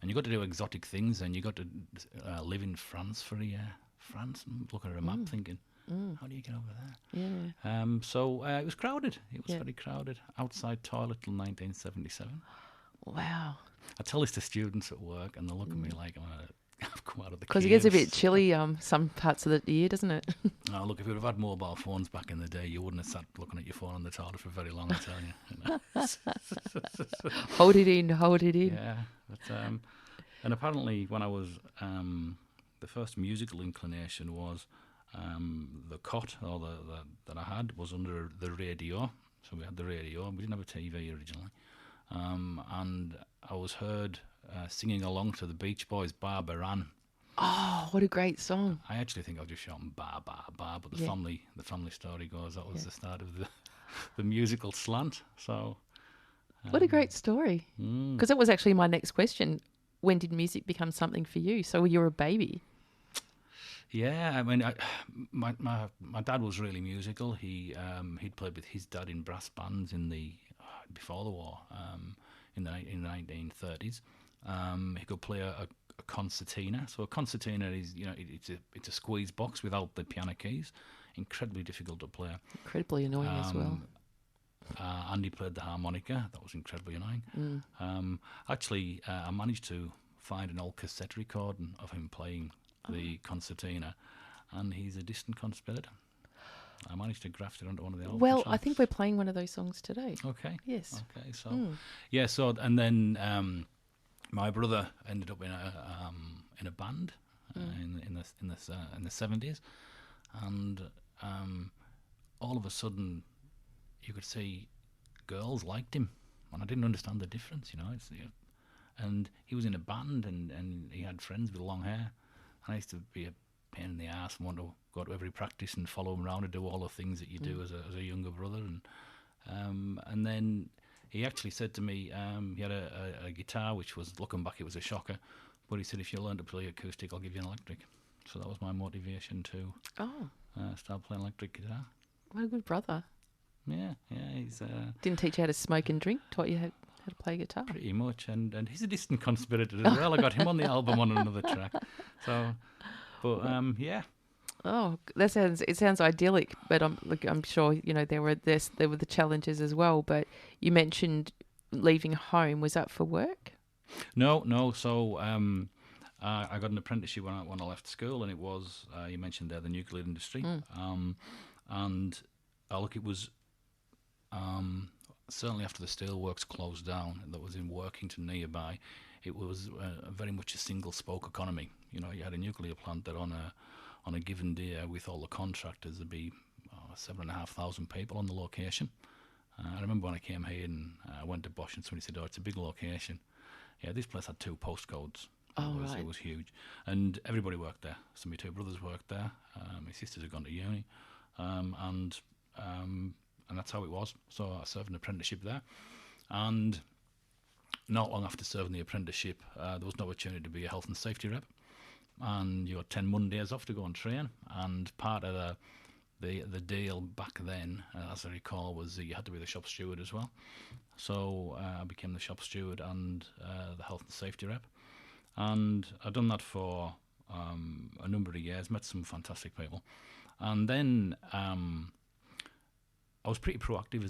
you got to do exotic things, and you got to live in France for a year. France, and looking at a map, thinking, how do you get over there? Yeah. So it was crowded. It was very crowded. Outside toilet till 1977. Wow. I tell this to students at work, and they look at me like I've come out of the Because it gets a bit chilly some parts of the year, doesn't it? Oh, look, if you'd have had mobile phones back in the day, you wouldn't have sat looking at your phone on the toilet for very long, I tell you. Hold it in. Yeah. But, and apparently when I was, the first musical inclination was the cot that I had was under the radio. So we had the radio. We didn't have a TV originally. And I was heard singing along to the Beach Boys' Barbara Ann. Oh, what a great song. I actually think I was just shouting bar, bar, bar, but the family story goes that was the start of the musical slant. So what a great story. Because that was actually my next question. When did music become something for you? So you were a baby. Yeah, I mean, my dad was really musical. He'd played with his dad in brass bands before the war, in the 1930s. He could play a concertina. So a concertina is, it's a squeeze box without the piano keys. Incredibly difficult to play. Incredibly annoying as well. Andy played the harmonica. That was incredibly annoying. Actually, I managed to find an old cassette recording of him playing the concertina, and he's a distant conspirator. I managed to graft it onto one of the album Well, tracks. I think we're playing one of those songs today. Okay. Yes. Okay. So and then my brother ended up in a band in the 70s, and all of a sudden you could see girls liked him, and I didn't understand the difference. And he was in a band, and he had friends with long hair, and I used to be a pain in the ass and want to go to every practice and follow him around and do all the things that you do as a younger brother. And then he actually said to me, he had a guitar, which was, looking back, it was a shocker, but he said, if you learn to play acoustic, I'll give you an electric. So that was my motivation to start playing electric guitar. What a good brother. Yeah, he's... Didn't teach you how to smoke and drink, taught you how to play guitar. Pretty much, and he's a distant conspirator as well. I got him on the album on another track. So, but yeah. Oh, it sounds idyllic, but I'm sure there were the challenges as well. But you mentioned leaving home. Was that for work? No. So I got an apprenticeship when I left school, and it was you mentioned there the nuclear industry, and look, it was certainly after the steelworks closed down that was in Workington nearby. It was very much a single spoke economy. You had a nuclear plant that on a given day with all the contractors there'd be 7,500 people on the location. I remember when I came here and I went to Bosch and somebody said, "Oh, it's a big location." Yeah, this place had 2 postcodes. It was huge, and everybody worked there. So my 2 brothers worked there. My sisters had gone to uni, and that's how it was. So I served an apprenticeship there, and not long after serving the apprenticeship, there was an opportunity to be a health and safety rep, and you got 10 Mondays off to go and train. And part of the deal back then, as I recall, was that you had to be the shop steward as well. So I became the shop steward and the health and safety rep, and I'd done that for a number of years. Met some fantastic people, and then I was pretty proactive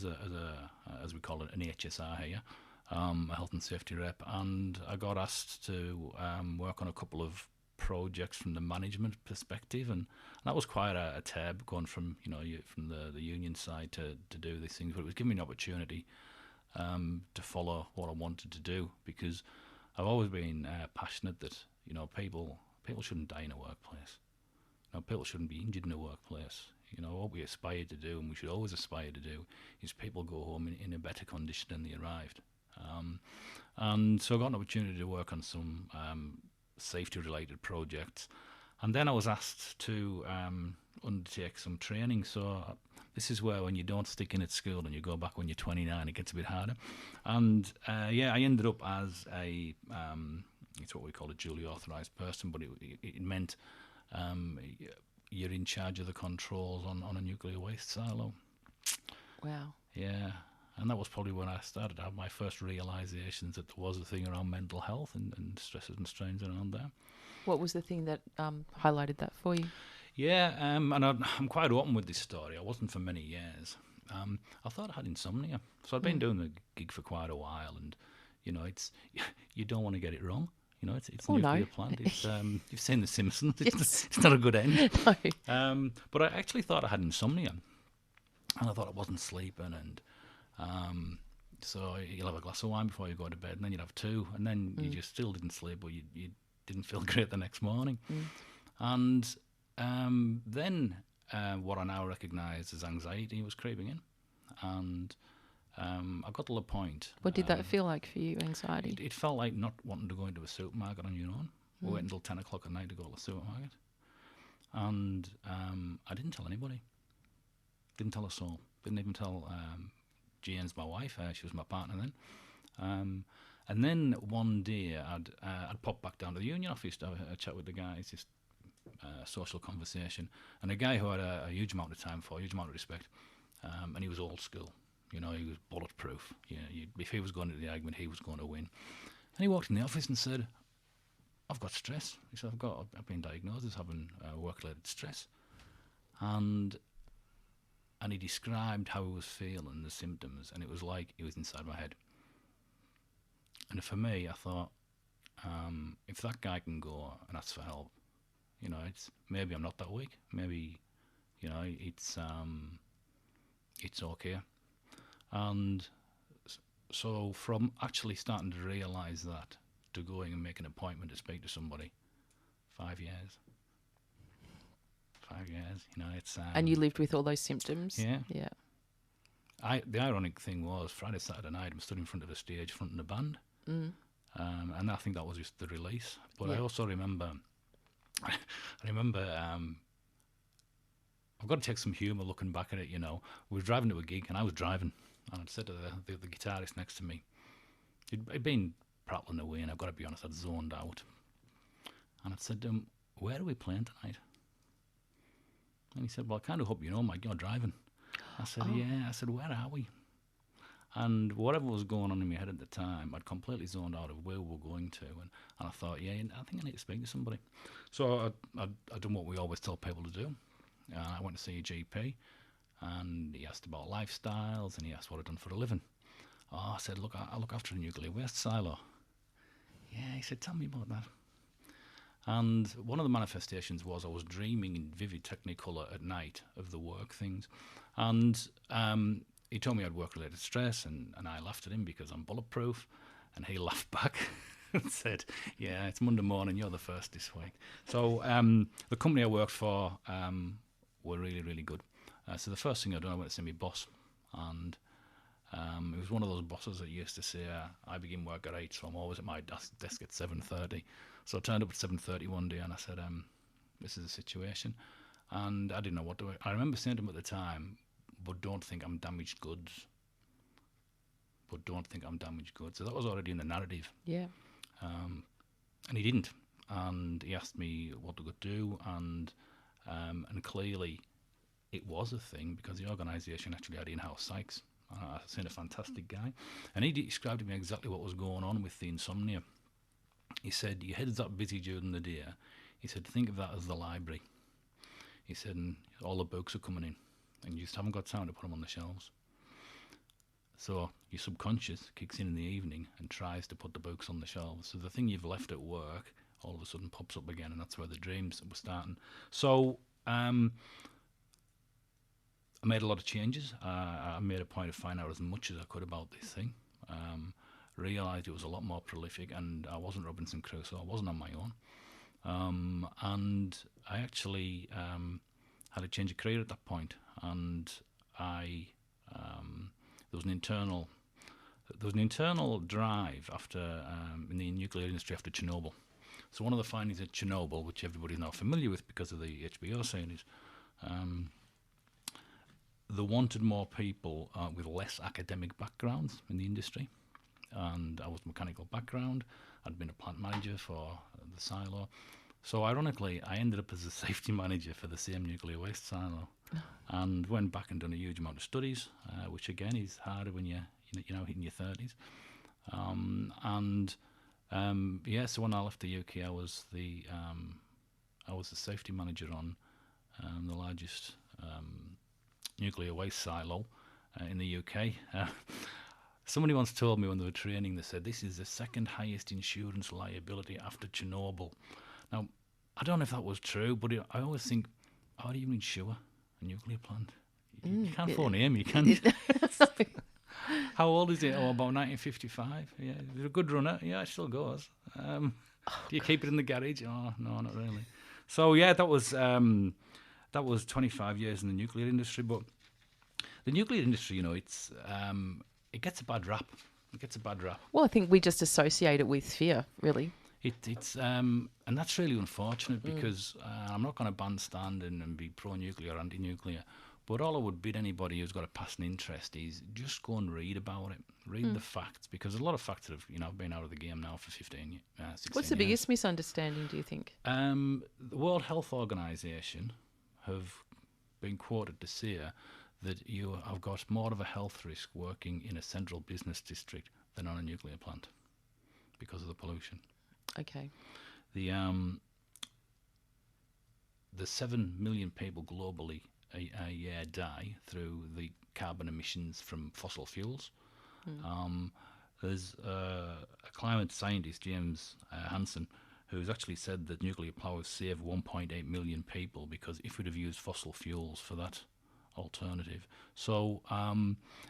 as we call it, an HSR here, a health and safety rep, and I got asked to work on a couple of projects from the management perspective, and that was quite a tab going from from the union side to do these things, but it was giving me an opportunity to follow what I wanted to do, because I've always been passionate that people shouldn't die in a workplace. People shouldn't be injured in a workplace. What we aspire to do, and we should always aspire to do, is people go home in a better condition than they arrived. And so I got an opportunity to work on some safety-related projects. And then I was asked to undertake some training. So this is where, when you don't stick in at school and you go back when you're 29, it gets a bit harder. And I ended up as it's what we call a duly authorised person, but it meant you're in charge of the controls on a nuclear waste silo. Wow. Yeah. And that was probably when I started to have my first realisations that there was a thing around mental health and stresses and strains around there. What was the thing that highlighted that for you? Yeah, and I'm quite open with this story. I wasn't for many years. I thought I had insomnia. So I'd been doing the gig for quite a while, and it's you don't want to get it wrong. It's a nuclear plant. It's you've seen The Simpsons. It's not a good end. No. But I actually thought I had insomnia, and I thought I wasn't sleeping, and so you'll have a glass of wine before you go to bed, and then you'd have 2, and then you just still didn't sleep, but you didn't feel great the next morning. And then what I now recognise as anxiety was creeping in, and I got to the point. What did that feel like for you, anxiety? It felt like not wanting to go into a supermarket on your own. Wait until 10 o'clock at night to go to the supermarket. And I didn't tell anybody. Didn't tell a soul. Didn't even tell Jane's my wife. She was my partner then. And then one day I'd popped back down to the union office to have a chat with the guys, just social conversation. And a guy who I had a huge amount of time for, a huge amount of respect, and he was old school. He was bulletproof. If he was going into the argument, he was going to win. And he walked in the office and said, "I've got stress." He said, "I've been diagnosed as having work-related stress." And he described how he was feeling, the symptoms, and it was like it was inside my head. And for me, I thought, if that guy can go and ask for help, it's maybe I'm not that weak. Maybe, it's okay. And so from actually starting to realise that to going and make an appointment to speak to somebody, 5 years. 5 years, it's... and you lived with all those symptoms? Yeah. Yeah. The ironic thing was, Friday, Saturday night, I'm stood in front of a stage, fronting a band. And I think that was just the release. But I also remember... I've got to take some humour looking back at it, We were driving to a gig, and I was driving, and I'd said to the guitarist next to me, he'd been prattling away, and I've got to be honest, I'd zoned out. And I'd said to him, where are we playing tonight? And he said, well, I kind of hope you know, Mike, you're driving. I said, yeah. I said, where are we? And whatever was going on in my head at the time, I'd completely zoned out of where we were going to. And I thought, yeah, I think I need to speak to somebody. So I'd done what we always tell people to do. I went to see a GP, and he asked about lifestyles, and he asked what I'd done for a living. I said, look, I look after a nuclear waste silo. Yeah, he said, tell me about that. And one of the manifestations was I was dreaming in vivid technicolor at night of the work things. And he told me I had work-related stress, and I laughed at him because I'm bulletproof. And he laughed back and said, yeah, it's Monday morning, you're the first this week. So the company I worked for were really, really good. So the first thing I done, I went to see my boss. And it was one of those bosses that used to say, I begin work at 8, so I'm always at my desk at 7:30. So I turned up at 7:30 one day, and I said, this is the situation. And I didn't know what to do. I remember saying to him at the time, but don't think I'm damaged goods. But don't think I'm damaged goods. So that was already in the narrative. Yeah. And he didn't. And he asked me what to go do, and clearly it was a thing because the organisation actually had in-house psychs. I've seen a fantastic guy. And he described to me exactly what was going on with the insomnia. He said, your head's that busy during the day. He said, think of that as the library. He said, and all the books are coming in, and you just haven't got time to put them on the shelves. So your subconscious kicks in the evening and tries to put the books on the shelves. So the thing you've left at work all of a sudden pops up again, and that's where the dreams were starting. So I made a lot of changes. I made a point of finding out as much as I could about this thing. Realised it was a lot more prolific, and I wasn't Robinson Crusoe. I wasn't on my own. And I actually had a change of career at that point, and there was an internal drive after in the nuclear industry after Chernobyl. So one of the findings at Chernobyl, which everybody's now familiar with because of the HBO series, they wanted more people with less academic backgrounds in the industry. And I was mechanical background. I'd been a plant manager for the silo. So ironically, I ended up as a safety manager for the same nuclear waste silo, and went back and done a huge amount of studies, which again is harder when you're hitting your 30s. So when I left the UK, I was the safety manager on the largest nuclear waste silo in the UK. Somebody once told me when they were training, they said, this is the second highest insurance liability after Chernobyl. Now, I don't know if that was true, but I always think, how do you insure a nuclear plant? You can't phone him, you can't. How old is it? Oh, about 1955. Yeah, is it a good runner? Yeah, it still goes. Do you keep it in the garage? Oh, no, not really. So, yeah, that was 25 years in the nuclear industry. But the nuclear industry, it gets a bad rap. Well, I think we just associate it with fear, really. It's and that's really unfortunate because I'm not going to bandstand and be pro-nuclear or anti-nuclear, but all I would bid anybody who's got a passing interest is just go and read about it, read the facts, because there's a lot of facts that have been out of the game now for 16 years. What's the biggest misunderstanding, do you think? The World Health Organization have been quoted to say that you have got more of a health risk working in a central business district than on a nuclear plant because of the pollution. Okay. The 7 million people globally a year die through the carbon emissions from fossil fuels. There's a climate scientist, James Hansen, who's actually said that nuclear power saved 1.8 million people because if we'd have used fossil fuels for that alternative. So,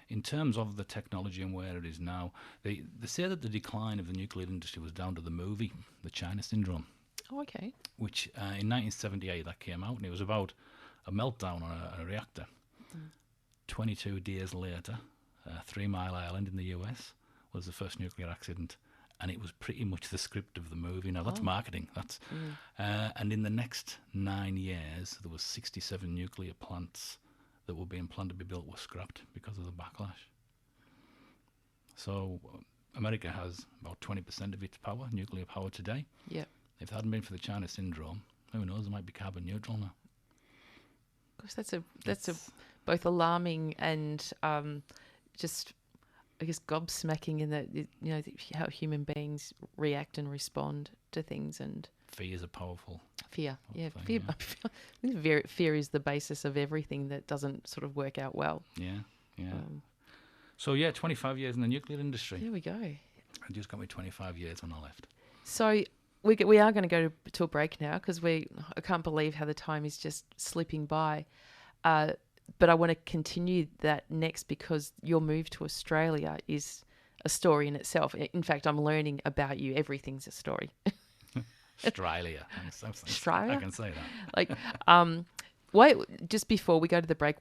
in terms of the technology and where it is now, they say that the decline of the nuclear industry was down to the movie, The China Syndrome, Oh, okay. which in 1978 that came out, and it was about a meltdown on a reactor. 22 days later, 3 Mile Island in the US was the first nuclear accident, and it was pretty much the script of the movie. Now that's marketing. That's and in the next 9 years, there was 67 nuclear plants that were being planned to be built were scrapped because of the backlash. So America has about 20% of its power, nuclear power today. Yep. If it hadn't been for the China Syndrome, who knows? It might be carbon neutral now. Of course, that's a both alarming and just, I guess, gobsmacking in that, how human beings react and respond to things, and Fear is a powerful fear. Yeah, thing, fear. Fear is the basis of everything that doesn't sort of work out well. Yeah. So 25 years in the nuclear industry. There we go. I just got me 25 years when I left. So we are going to go to a break now because I can't believe how the time is just slipping by. But I want to continue that next because your move to Australia is a story in itself. In fact, I'm learning about you. Everything's a story. Australia. Australia? I can say that. Like, wait, just before we go to the break,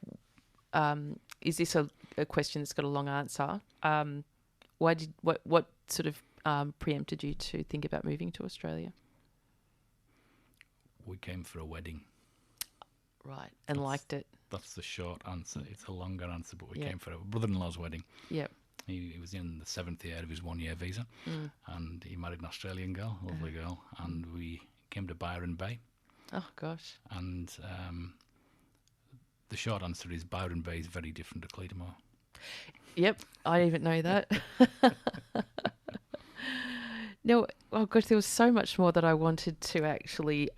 is this a question that's got a long answer? What sort of preempted you to think about moving to Australia? We came for a wedding. Right, and liked it. That's the short answer. It's a longer answer, but we Yeah. came for a brother-in-law's wedding. Yep. He was in the 7th year of his 1-year visa, and he married an Australian girl, a lovely girl, and we came to Byron Bay. Oh, gosh. And the short answer is Byron Bay is very different to Cleatamore. Yep, I didn't even know that. No, oh gosh, there was so much more that I wanted to actually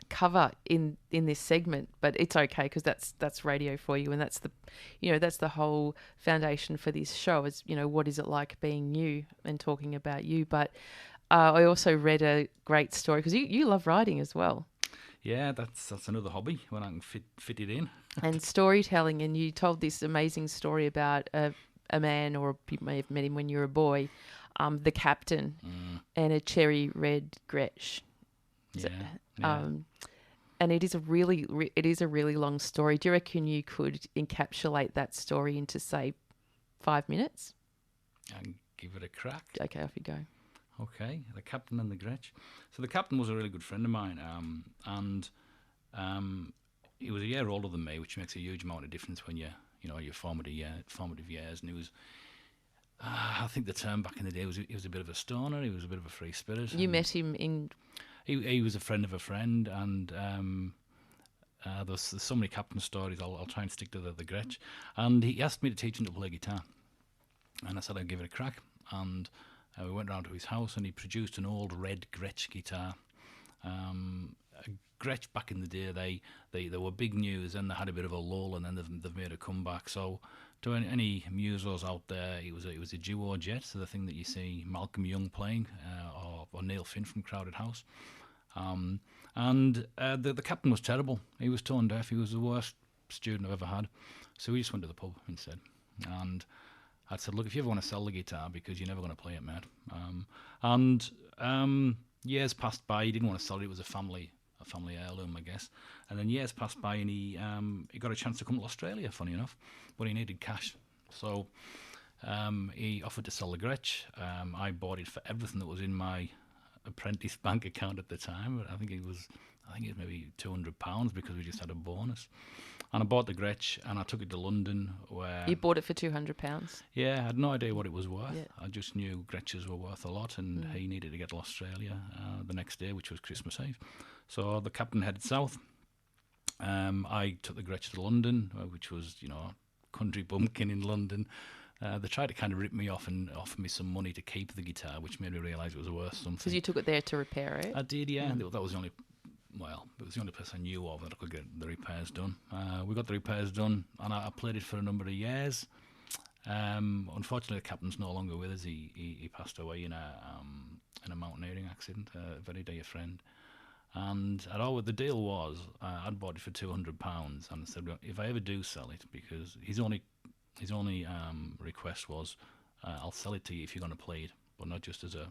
cover in this segment, but it's okay because that's radio for you, and that's the whole foundation for this show is, what is it like being you and talking about you. But I also read a great story because you love writing as well. Yeah, that's another hobby when I can fit it in. And storytelling, and you told this amazing story about a man, or you may have met him when you were a boy, the captain, and a cherry red Gretsch. And it is a really long story. Do you reckon you could encapsulate that story into, say, 5 minutes? And give it a crack. Okay, off you go. Okay, the captain and the Gretsch. So the captain was a really good friend of mine, and he was a year older than me, which makes a huge amount of difference when your formative years. And he was, I think the term back in the day was he was a bit of a stoner. He was a bit of a free spirit. You met him in. He was a friend of a friend, and there's so many captain stories. I'll try and stick to the Gretsch. And he asked me to teach him to play guitar, and I said I'd give it a crack. And we went round to his house, and he produced an old red Gretsch guitar. Gretsch back in the day, they were big news, and they had a bit of a lull, and then they've made a comeback. So to any musos out there, it was a duo jet, so the thing that you see Malcolm Young playing, or Neil Finn from Crowded House. And the captain was terrible. He was tone deaf. He was the worst student I've ever had. So we just went to the pub instead. And I said, look, if you ever want to sell the guitar, because you're never going to play it, mate. Years passed by. He didn't want to sell it. It was a family heirloom, I guess. And then years passed by, and he got a chance to come to Australia, funny enough, but he needed cash. So he offered to sell the Gretsch. I bought it for everything that was in my apprentice bank account at the time. I think it was maybe £200 because we just had a bonus. And I bought the Gretsch, and I took it to London, where You bought it for £200? Yeah, I had no idea what it was worth. Yeah. I just knew Gretches were worth a lot, and he needed to get to Australia the next day, which was Christmas Eve. So the captain headed south. I took the Gretsch to London, which was, country bumpkin in London. They tried to kind of rip me off and offer me some money to keep the guitar, which made me realise it was worth something. Because you took it there to repair it? I did, yeah. That was the only... Well, it was the only place I knew of that I could get the repairs done. We got the repairs done, and I played it for a number of years. Unfortunately, the captain's no longer with us. He passed away in a mountaineering accident. A very dear friend. And the deal was, I'd bought it for £200, and I said, well, if I ever do sell it, because his only request was, I'll sell it to you if you're going to play it, but not just as a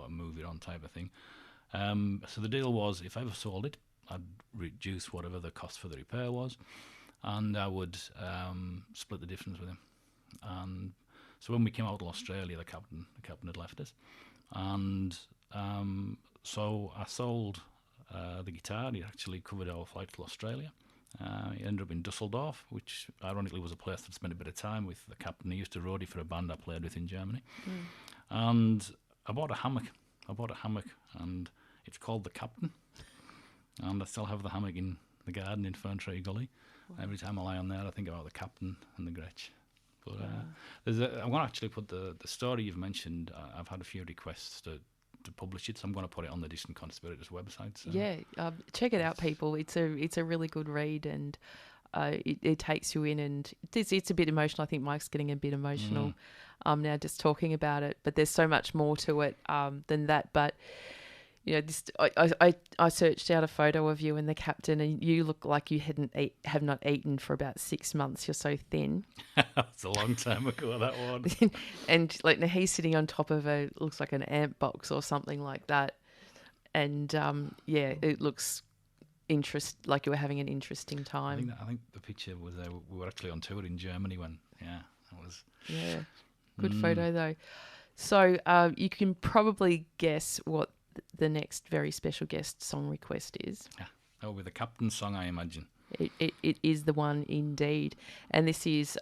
move it on type of thing. So the deal was, if I ever sold it, I'd reduce whatever the cost for the repair was, and I would split the difference with him. And so when we came out to Australia, the captain had left us, and so I sold the guitar. He actually covered our flight to Australia. He ended up in Dusseldorf, which ironically was a place that I spent a bit of time with the captain. He used to roadie for a band I played with in Germany. And I bought a hammock, and it's called the Captain. And I still have the hammock in the garden in Ferntree Gully. Wow. Every time I lie on there, I think about the Captain and the Gretsch. But I want to actually put the story you've mentioned. I've had a few requests to publish it, so I'm going to put it on the Distant Conspirators website. So. Yeah, check it out, people. It's a really good read, and it takes you in, and it's a bit emotional. I think Mike's getting a bit emotional now just talking about it, but there's so much more to it than that. But I searched out a photo of you and the captain, and you look like you have not eaten for about 6 months. You're so thin. That's a long time ago, that one. And now he's sitting on top of looks like an ant box or something like that. And it looks like you were having an interesting time. I think the picture was we were actually on tour in Germany when that was. Yeah, good photo though. So you can probably guess what the next very special guest song request is. Yeah, with the Captain's song, I imagine. It is the one indeed, and this is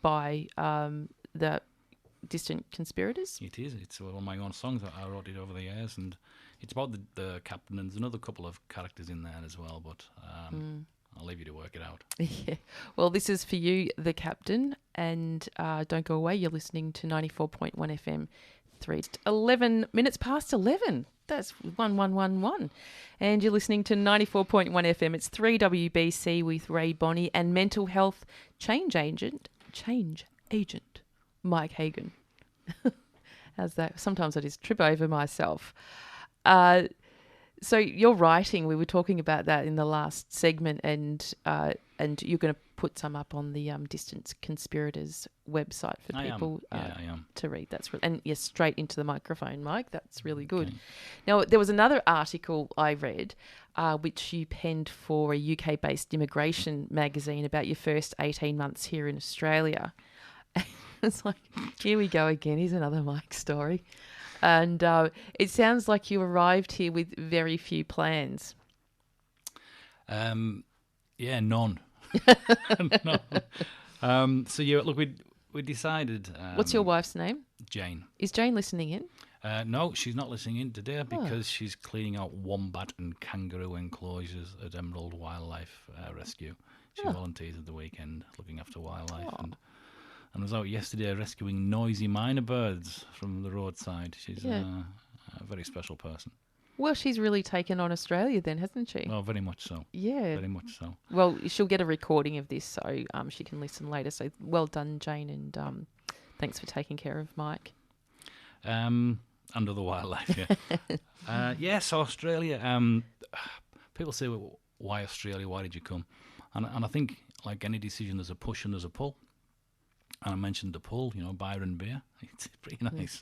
by the Distant Conspirators. It is. It's one of my own songs. I wrote it over the years, and it's about the captain, and there's another couple of characters in there as well, but I'll leave you to work it out. Yeah. Well, this is for you, the captain, and don't go away. You're listening to 94.1 FM. 11 minutes past 11. That's 1111. And you're listening to 94.1 FM. It's 3WBC with Rae Bonney and mental health change agent Mike Hagan. How's that? Sometimes I just trip over myself. So your writing, we were talking about that in the last segment, and you're going to put some up on the Distant Conspirators website for people to read. And yes, straight into the microphone, Mike. That's really good. Okay. Now, there was another article I read, which you penned for a UK-based immigration magazine about your first 18 months here in Australia. It's like, here we go again. Here's another Mike story. And it sounds like you arrived here with very few plans. None. None. Look, we decided. What's your wife's name? Jane. Is Jane listening in? No, she's not listening in today because she's cleaning out wombat and kangaroo enclosures at Emerald Wildlife Rescue. She volunteers at the weekend looking after wildlife and was out yesterday rescuing noisy minor birds from the roadside. She's a very special person. Well, she's really taken on Australia then, hasn't she? Oh, very much so. Yeah. Very much so. Well, she'll get a recording of this so she can listen later. So well done, Jane, and thanks for taking care of Mike. Under the wildlife, yeah. Yes, Australia. People say, well, why Australia? Why did you come? And I think, like any decision, there's a push and there's a pull. And I mentioned the pull, Byron Beer. It's pretty nice.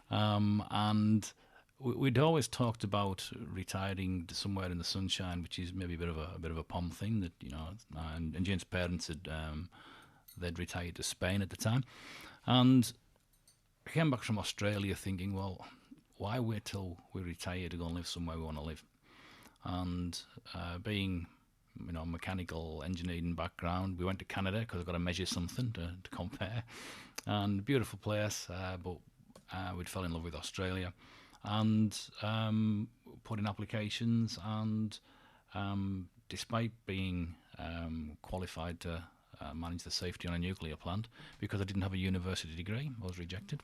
And we'd always talked about retiring to somewhere in the sunshine, which is maybe a bit of a POM thing that and Jane's parents had they'd retired to Spain at the time, and I came back from Australia thinking, well, why wait till we retire to go and live somewhere we want to live? And being mechanical engineering background, we went to Canada because I've got to measure something to compare, and beautiful place, but we fell in love with Australia. And put in applications, and despite being qualified to manage the safety on a nuclear plant, because I didn't have a university degree, I was rejected.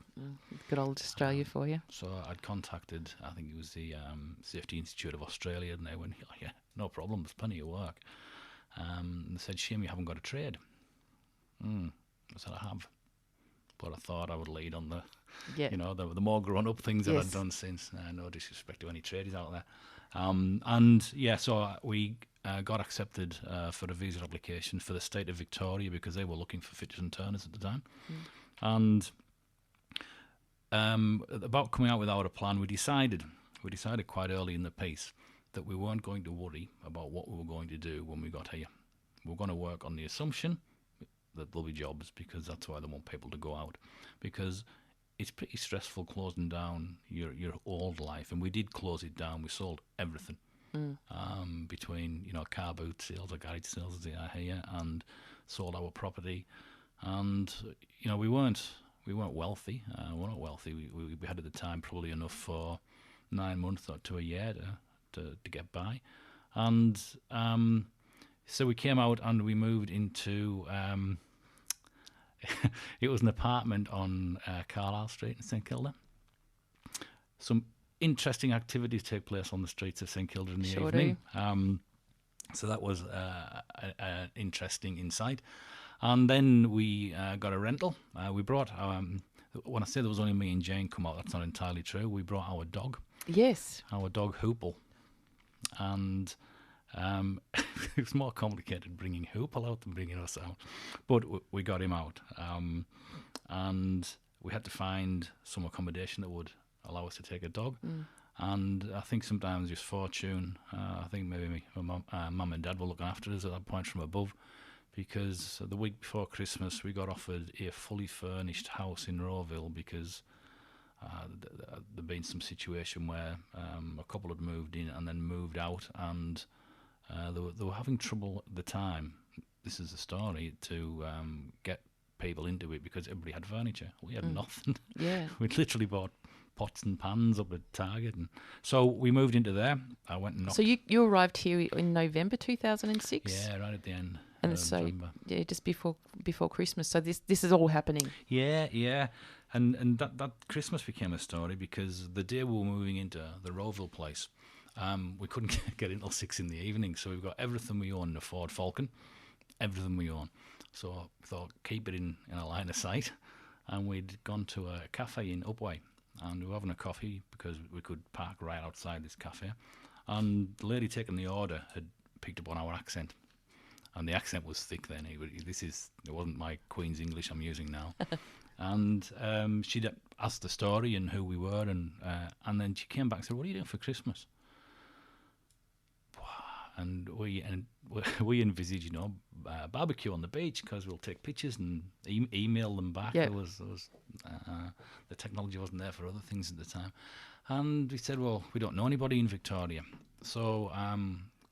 Good old Australia for you. So I'd contacted, I think it was the Safety Institute of Australia, and they went, oh, yeah, no problem, there's plenty of work. And they said, shame you haven't got a trade. I said, I have. But I thought I would lead on the, Yeah. the more grown-up things that Yes. I'd done since. No disrespect to any tradies out there. So we got accepted for a visa application for the state of Victoria because they were looking for fitters and turners at the time. And about coming out without a plan, we decided quite early in the piece that we weren't going to worry about what we were going to do when we got here. We were going to work on the assumption that there'll be jobs, because that's why they want people to go out, because it's pretty stressful closing down your old life, and we did close it down. We sold everything, between car boot sales or garage sales as they are here, and sold our property, and we weren't wealthy. We're not wealthy. We had at the time probably enough for 9 months or to a year to get by, and so we came out and we moved into. It was an apartment on Carlisle Street in St Kilda. Some interesting activities take place on the streets of St Kilda in the evening. So that was an interesting insight. And then we got a rental. We brought when I say there was only me and Jane come out, that's not entirely true. We brought our dog. Yes. Our dog Hoople. And it was more complicated bringing Hoople out than bringing us out. But we got him out. And we had to find some accommodation that would allow us to take a dog. And I think sometimes just fortune. I think maybe my mum and dad were looking after us at that point from above, because the week before Christmas we got offered a fully furnished house in Rowville because there'd been some situation where a couple had moved in and then moved out, and they were having trouble at the time. This is the story, to get people into it because everybody had furniture. We had nothing. Yeah. We'd literally bought pots and pans up at Target, and so we moved into there. I went and knocked. So you arrived here in November 2006? Yeah, right at the end. And so November. yeah, just before Christmas. So this is all happening. Yeah. And that Christmas became a story because the day we were moving into the Rowville place, we couldn't get in until 6 in the evening. So we've got everything we own in a Ford Falcon, everything we own. So we thought, keep it in a line of sight. And we'd gone to a cafe in Upwey, and we were having a coffee because we could park right outside this cafe. And the lady taking the order had picked up on our accent. And the accent was thick then. It wasn't my Queen's English I'm using now. And she'd asked the story and who we were, and then she came back and said, "What are you doing for Christmas?" And we envisaged, barbecue on the beach because we'll take pictures and email them back. Yep. There was the technology wasn't there for other things at the time. And we said, well, we don't know anybody in Victoria. So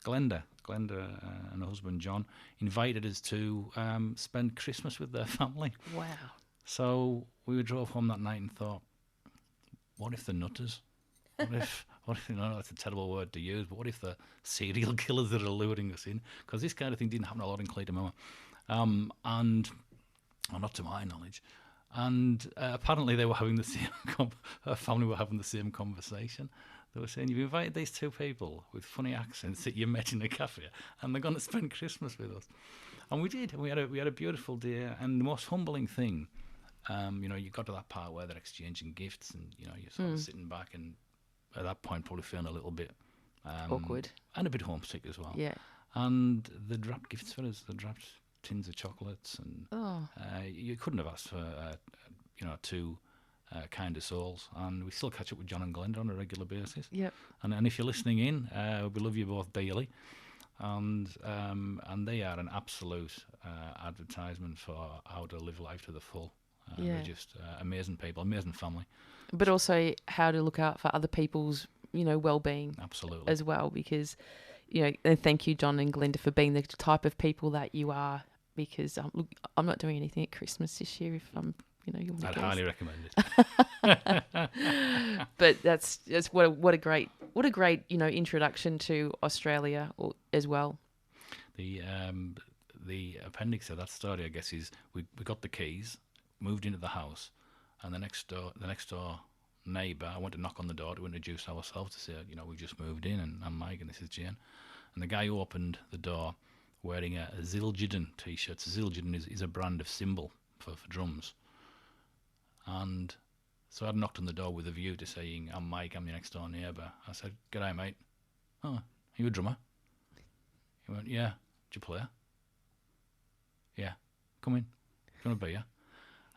Glenda and her husband John invited us to spend Christmas with their family. Wow. So we drove home that night and thought, what if the nutters? What if that's a terrible word to use, but what if the serial killers that are luring us in? Because this kind of thing didn't happen a lot in Clayton, and not to my knowledge. And apparently they were having the same, her family were having the same conversation. They were saying, you've invited these two people with funny accents that you met in a cafe, and they're going to spend Christmas with us. And we did. We had a beautiful day. And the most humbling thing, you got to that part where they're exchanging gifts, and you're sort of sitting back, and at that point probably feeling a little bit awkward and a bit homesick as well. Yeah. And they dropped gifts for us. They dropped tins of chocolates, and you couldn't have asked for two kinder souls. And we still catch up with John and Glenda on a regular basis. Yep. And if you're listening in, we love you both dearly. And they are an absolute advertisement for how to live life to the full. They're just amazing people, amazing family. But also how to look out for other people's, well-being. Absolutely. As well, because, and thank you, John and Glenda, for being the type of people that you are. Because look, I'm not doing anything at Christmas this year. If I'm, you want to I'd guess. highly recommend it. But that's what a great introduction to Australia as well. The appendix of that story, I guess, is we got the keys, moved into the house, and the next door neighbour, I went to knock on the door to introduce ourselves, to say, we just moved in, and I'm Mike and this is Jane. And the guy who opened the door wearing a Zildjian t-shirt. Zildjian is a brand of cymbal for drums. And so I knocked on the door with a view to saying, I'm Mike, I'm your next door neighbour. I said, "G'day, mate. Oh, are you a drummer?" He went, "Yeah. Do you play?" "Yeah. Come in. Do you want a beer?"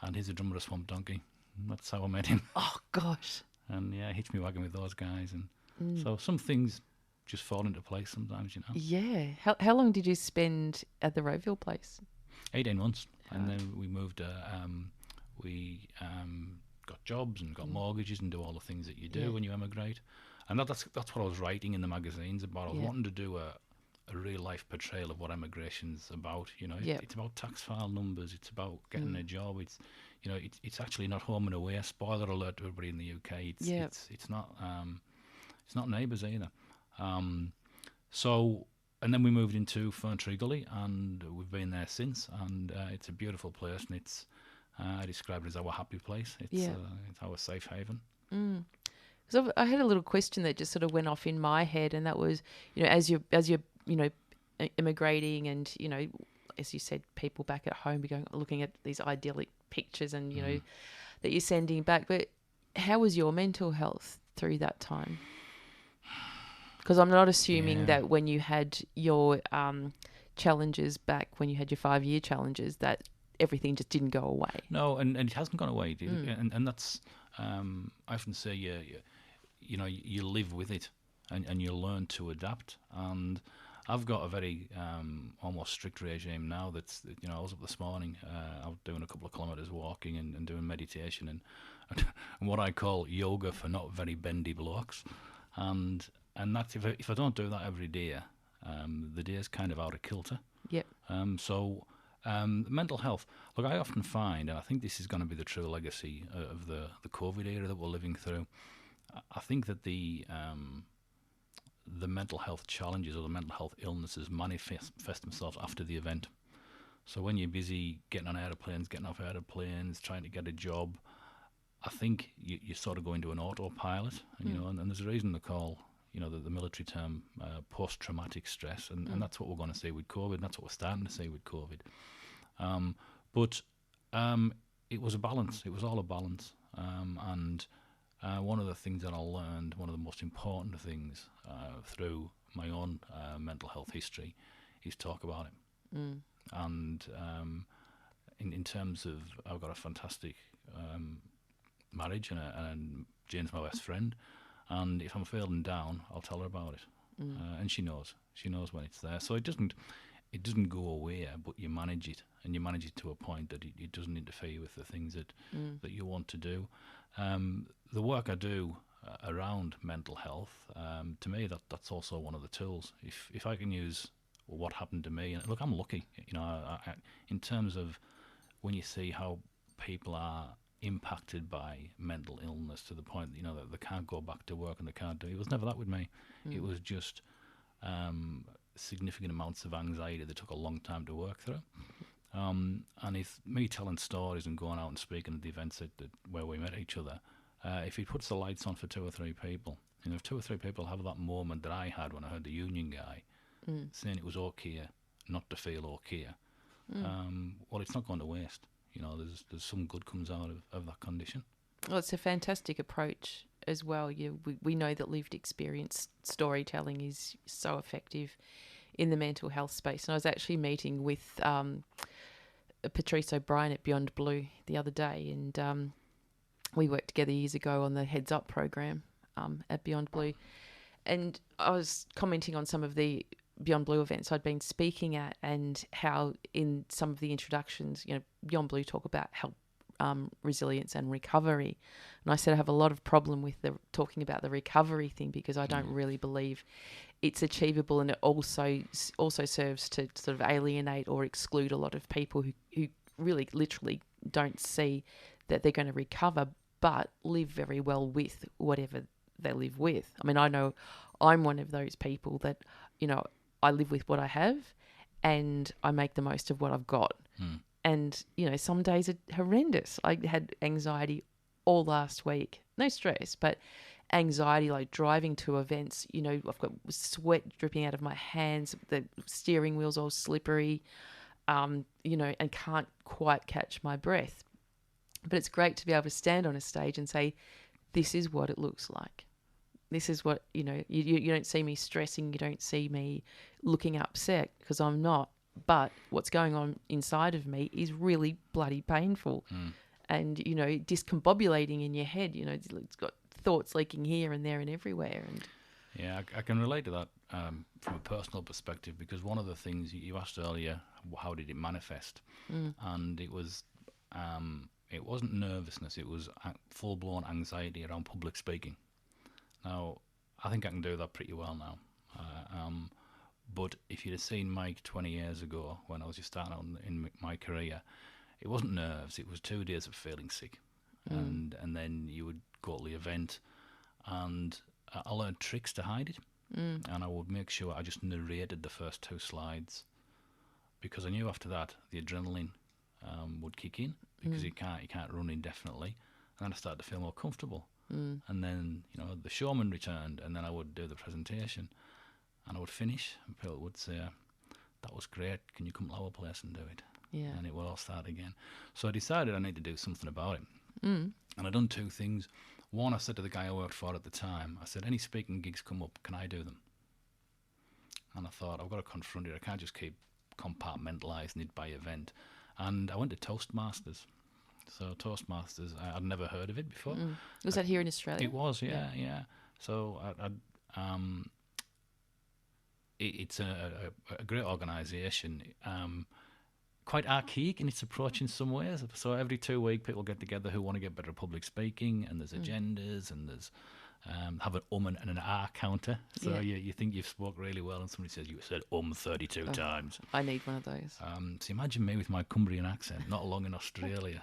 And he's a drummer of Swamp Donkey. That's how I met him. Oh, gosh. And yeah, hitched me wagon with those guys. And so some things just fall into place sometimes, you know. Yeah. How long did you spend at the Rowville place? 18 months. And then we moved, we got jobs and got mortgages and do all the things that you do when you emigrate. And that's what I was writing in the magazines about. I was wanting to do a real life portrayal of what emigration's about. You know, it's about tax file numbers. It's about getting a job. It's, you know, it's actually not home and away. Spoiler alert to everybody in the UK. It's not neighbours either. So, and then we moved into Ferntree Gully, and we've been there since. And it's a beautiful place, and it's I describe it as our happy place. It's our safe haven. So I had a little question that just sort of went off in my head, and that was, you know, as you're you know, immigrating, and you know, as you said, people back at home be going looking at these idyllic pictures, and you know, that you're sending back. But how was your mental health through that time? Because I'm not assuming that when you had your challenges back, when you had your 5-year challenges, that everything just didn't go away. No, and it hasn't gone away. And that's I often say you know, you live with it, and you learn to adapt. And I've got a very almost strict regime now. You know, I was up this morning, I was doing a couple of kilometres walking and doing meditation and what I call yoga for not very bendy blokes. And that's if I don't do that every day, the day's kind of out of kilter. Yep. So mental health. Look, I often find, and I think this is going to be the true legacy of the COVID era that we're living through. I think that the mental health challenges or the mental health illnesses manifest themselves after the event. So when you're busy getting on aeroplanes, getting off aeroplanes, trying to get a job, I think you sort of go into an autopilot, and, you know, and there's a reason they call, you know, the military term post-traumatic stress, and that's what we're going to see with COVID, and that's what we're starting to see with COVID. But it was a balance. It was all a balance. And one of the things that I learned, one of the most important things through my own mental health history, is talk about it. And in terms of, I've got a fantastic marriage, and Jane's my best friend. And if I'm feeling down, I'll tell her about it, and she knows. She knows when it's there. So it doesn't go away, but you manage it, and you manage it to a point that it doesn't interfere with the things that you want to do. The work I do around mental health, to me, that's also one of the tools. If I can use what happened to me, and look, I'm lucky, you know, I, in terms of when you see how people are impacted by mental illness to the point that, you know, that they can't go back to work and they can't do it. It was never that with me. It was just significant amounts of anxiety that took a long time to work through. And if me telling stories and going out and speaking at the events that where we met each other, if he puts the lights on for 2 or 3 people, you know, if 2 or 3 people have that moment that I had when I heard the union guy saying it was okay not to feel okay, well, it's not going to waste. You know, there's some good comes out of that condition. Well, it's a fantastic approach as well. We know that lived experience storytelling is so effective in the mental health space. And I was actually meeting with Patrice O'Brien at Beyond Blue the other day, and we worked together years ago on the Heads Up program at Beyond Blue. And I was commenting on some of the Beyond Blue events I'd been speaking at, and how in some of the introductions, you know, Beyond Blue talk about help, resilience and recovery. And I said I have a lot of problem with talking about the recovery thing, because I don't really believe it's achievable, and it also serves to sort of alienate or exclude a lot of people who really literally don't see that they're going to recover, but live very well with whatever they live with. I mean, I know I'm one of those people that, you know, I live with what I have and I make the most of what I've got. And, you know, some days are horrendous. I had anxiety all last week. No stress, but anxiety, like driving to events. You know, I've got sweat dripping out of my hands. The steering wheel's all slippery. and can't quite catch my breath. But it's great to be able to stand on a stage and say, this is what it looks like. This is what, you don't see me stressing. You don't see me looking upset, because I'm not. But what's going on inside of me is really bloody painful. And, discombobulating in your head. It's got thoughts leaking here and there and everywhere. And yeah, I can relate to that from a personal perspective, because one of the things you asked earlier, how did it manifest? And it wasn't nervousness, it was full-blown anxiety around public speaking. Now, I think I can do that pretty well now. But if you'd have seen Mike 20 years ago, when I was just starting out in my career, it wasn't nerves, it was 2 days of feeling sick. And then you would go to the event, and I learned tricks to hide it. And I would make sure I just narrated the first 2 slides, because I knew after that the adrenaline would kick in, because you can't run indefinitely. And then I started to feel more comfortable. And then, the showman returned, and then I would do the presentation, and I would finish, and people would say, that was great, can you come to our place and do it? Yeah. And it would all start again. So I decided I need to do something about it. And I done 2 things. One, I said to the guy I worked for at the time, I said, any speaking gigs come up, can I do them? And I thought, I've got to confront it. I can't just keep compartmentalising it by event. And I went to Toastmasters. So Toastmasters, I'd never heard of it before. Was that here in Australia? It was, yeah. So it's a great organisation. Quite archaic in its approach in some ways. So every 2 weeks, people get together who want to get better at public speaking, and there's agendas, and there's have an and an R counter. So you think you've spoke really well, and somebody says you said 32 times. I need one of those. So imagine me with my Cumbrian accent, not long in Australia.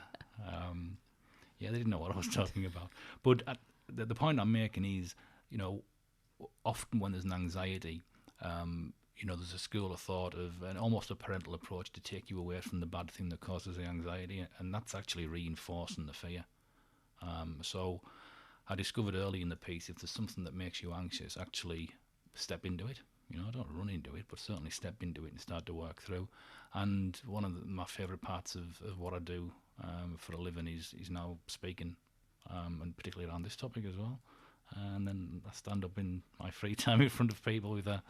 They didn't know what I was talking about. But the point I'm making is, often when there's an anxiety, there's a school of thought of almost a parental approach to take you away from the bad thing that causes the anxiety, and that's actually reinforcing the fear. So I discovered early in the piece, if there's something that makes you anxious, actually step into it. Don't run into it, but certainly step into it and start to work through. And one of my favourite parts of what I do for a living is now speaking, and particularly around this topic as well. And then I stand up in my free time in front of people with a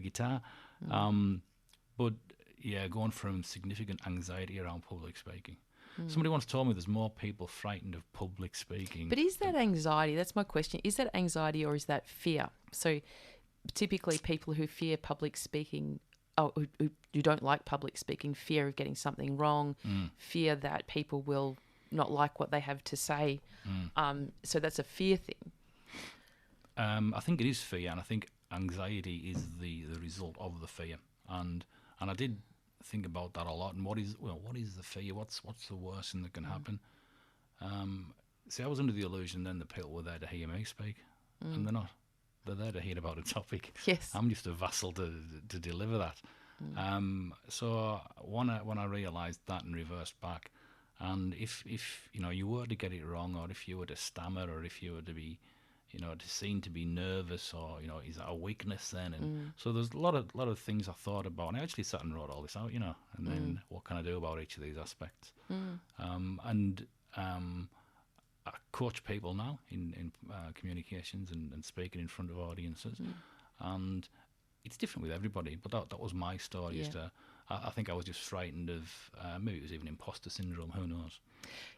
guitar. But yeah, going from significant anxiety around public speaking. Somebody once told me there's more people frightened of public speaking. But is that anxiety? That's my question. Is that anxiety or is that fear? So typically people who fear public speaking, who don't like public speaking, fear of getting something wrong, fear that people will not like what they have to say. So that's a fear thing. I think it is fear, and I think anxiety is the result of the fear. And I did think about that a lot. And what is the fear? What's the worst thing that can happen? See, I was under the illusion then that people were there to hear me speak, and they're not. They're there to hear about a topic. Yes. I'm just a vassal to deliver that. So when I realised that and reversed back, and if you were to get it wrong, or if you were to stammer, or if you were to be seem to be nervous, or is that a weakness then? And so there's a lot of things I thought about, and I actually sat and wrote all this out, and then what can I do about each of these aspects? I coach people now in communications and speaking in front of audiences, and it's different with everybody. But that was my story. I think I was just frightened of maybe it was even imposter syndrome. Who knows?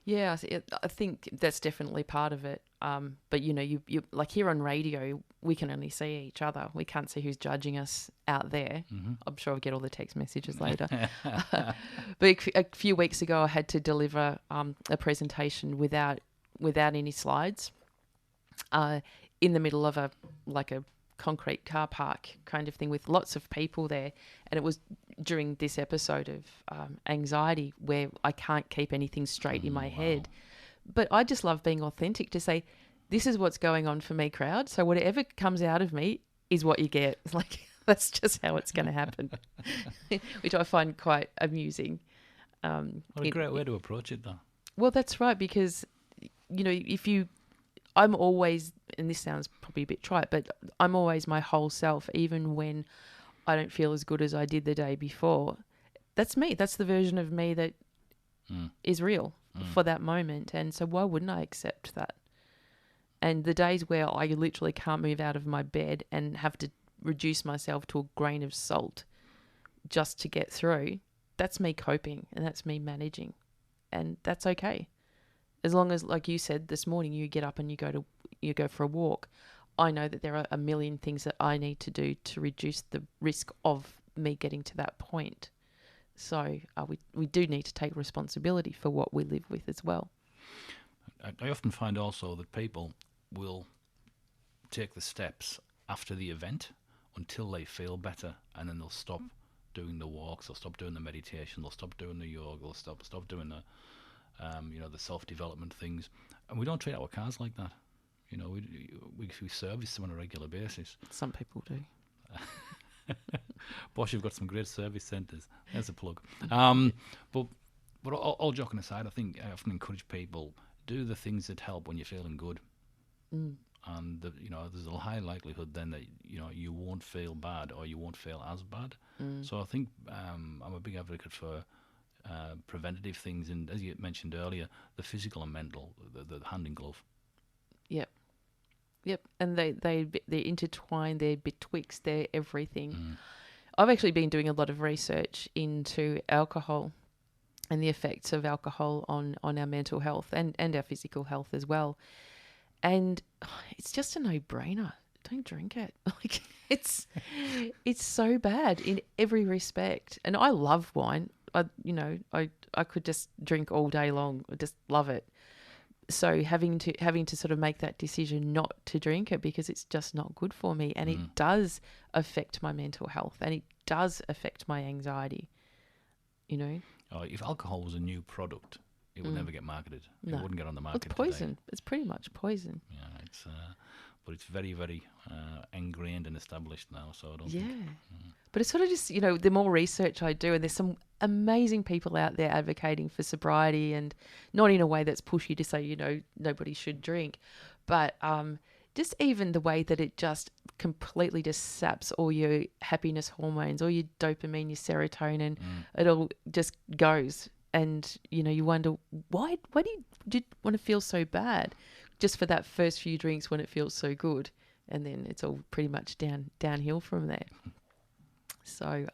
Yeah, I think that's definitely part of it. But you like here on radio, we can only see each other. We can't see who's judging us out there. I'm sure I'll get all the text messages later. But a few weeks ago, I had to deliver a presentation without any slides, in the middle of a concrete car park kind of thing with lots of people there. And it was during this episode of anxiety where I can't keep anything straight in my head. But I just love being authentic to say, this is what's going on for me, crowd. So whatever comes out of me is what you get. That's just how it's going to happen, which I find quite amusing. What a great way to approach it, though. Well, that's right, because, I'm always, and this sounds probably a bit trite, but I'm always my whole self, even when I don't feel as good as I did the day before. that's me. That's the version of me that is real for that moment. And so why wouldn't I accept that? And the days where I literally can't move out of my bed and have to reduce myself to a grain of salt just to get through, that's me coping and that's me managing. And that's okay. As long as, like you said this morning, you get up and you go for a walk, I know that there are a million things that I need to do to reduce the risk of me getting to that point. So we do need to take responsibility for what we live with as well. I often find also that people will take the steps after the event until they feel better, and then they'll stop doing the walks, they'll stop doing the meditation, they'll stop doing the yoga, they'll stop doing the the self-development things. And we don't treat our cars like that. You know, we service them on a regular basis. Some people do. Bosch, you've got some great service centres. There's a plug. But all joking aside, I think I often encourage people, do the things that help when you're feeling good. And there's a high likelihood then that you won't feel bad, or you won't feel as bad. So I think I'm a big advocate for preventative things, and as you mentioned earlier, the physical and mental, the hand in glove. Yep, and they're intertwined. They're betwixt. They're everything. I've actually been doing a lot of research into alcohol and the effects of alcohol on our mental health and our physical health as well. And it's just a no-brainer. Don't drink it. Like it's so bad in every respect. And I love wine. I could just drink all day long. I just love it. So having to sort of make that decision not to drink it because it's just not good for me, and it does affect my mental health, and it does affect my anxiety. If alcohol was a new product, it would never get marketed. No. It wouldn't get on the market. It's poison. Today. It's pretty much poison. Yeah, but it's very, very ingrained and established now. So I don't. Yeah. Think, But it's sort of just, the more research I do, and there's some amazing people out there advocating for sobriety, and not in a way that's pushy to say, nobody should drink, but just even the way that it just completely just saps all your happiness hormones, all your dopamine, your serotonin, it all just goes. And, you wonder, why do you want to feel so bad just for that first few drinks when it feels so good? And then it's all pretty much downhill from there. So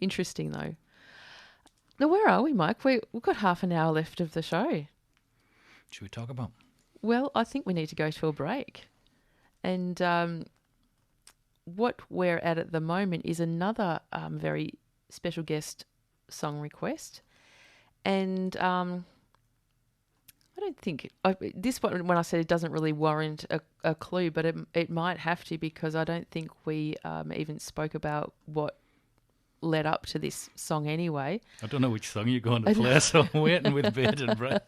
interesting, though. Now, where are we, Mike? We've got half an hour left of the show. Should we talk about? Well, I think we need to go to a break. And what we're at the moment is another very special guest song request. And I don't think this one, when I said it doesn't really warrant a clue, but it might have to, because I don't think we even spoke about what led up to this song anyway. I don't know which song you're going to play, so I'm waiting with bated breath.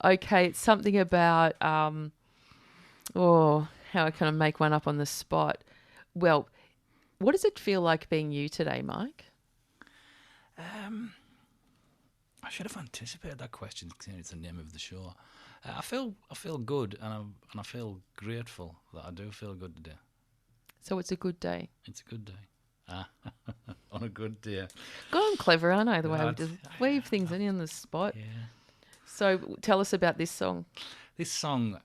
Okay, it's something about, how can I make one up on the spot? Well, what does it feel like being you today, Mike? I should have anticipated that question, because it's the name of the show. I feel good, and I feel grateful that I do feel good today. So it's a good day. It's a good day. On a good day. God, I'm clever, aren't I? The way we just weave things in on the spot. Yeah. So tell us about this song. This song,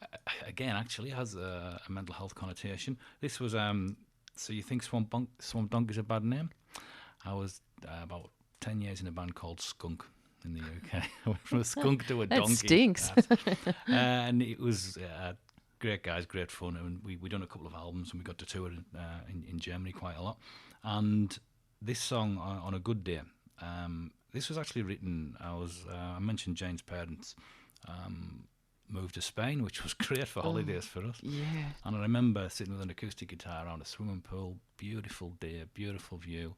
again, actually has a mental health connotation. This was, so you think Swamp Donk is a bad name? I was about 10 years in a band called Skunk in the UK. I went from a skunk to a donkey. That stinks. And it was great guys, great fun. And we done a couple of albums, and we got to tour in Germany quite a lot. And this song, On a Good Day, this was actually written, I mentioned Jane's parents moved to Spain, which was great for holidays for us. Yeah. And I remember sitting with an acoustic guitar around a swimming pool, beautiful day, beautiful view,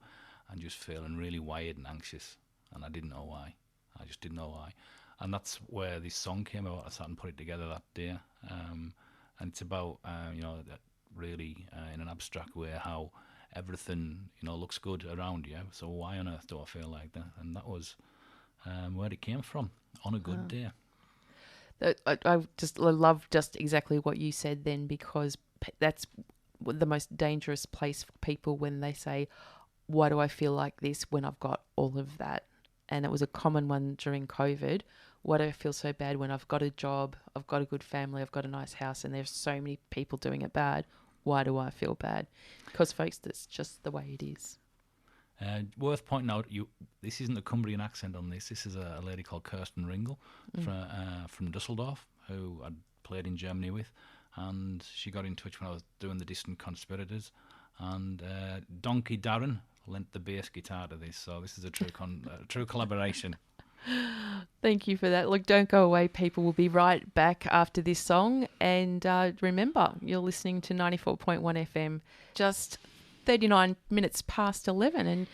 and just feeling really wired and anxious. And I didn't know why. I just didn't know why. And that's where this song came out. I sat and put it together that day. And it's about, that really, in an abstract way, how everything, looks good around you. So why on earth do I feel like that? And that was where it came from, on a good day. I love just exactly what you said then, because that's the most dangerous place for people when they say, why do I feel like this when I've got all of that? And it was a common one during COVID. Why do I feel so bad when I've got a job, I've got a good family, I've got a nice house, and there's so many people doing it bad? Why do I feel bad? Because, folks, that's just the way it is. Worth pointing out, this isn't a Cumbrian accent on this. This is a lady called Kirsten Ringel from Dusseldorf, who I'd played in Germany with, and she got in touch when I was doing the Distant Conspirators, and Donkey Darren lent the bass guitar to this, so this is a true collaboration. Thank you for that. Look, don't go away, people. We'll be right back after this song. And remember, you're listening to 94.1 FM, just 39 minutes past 11. And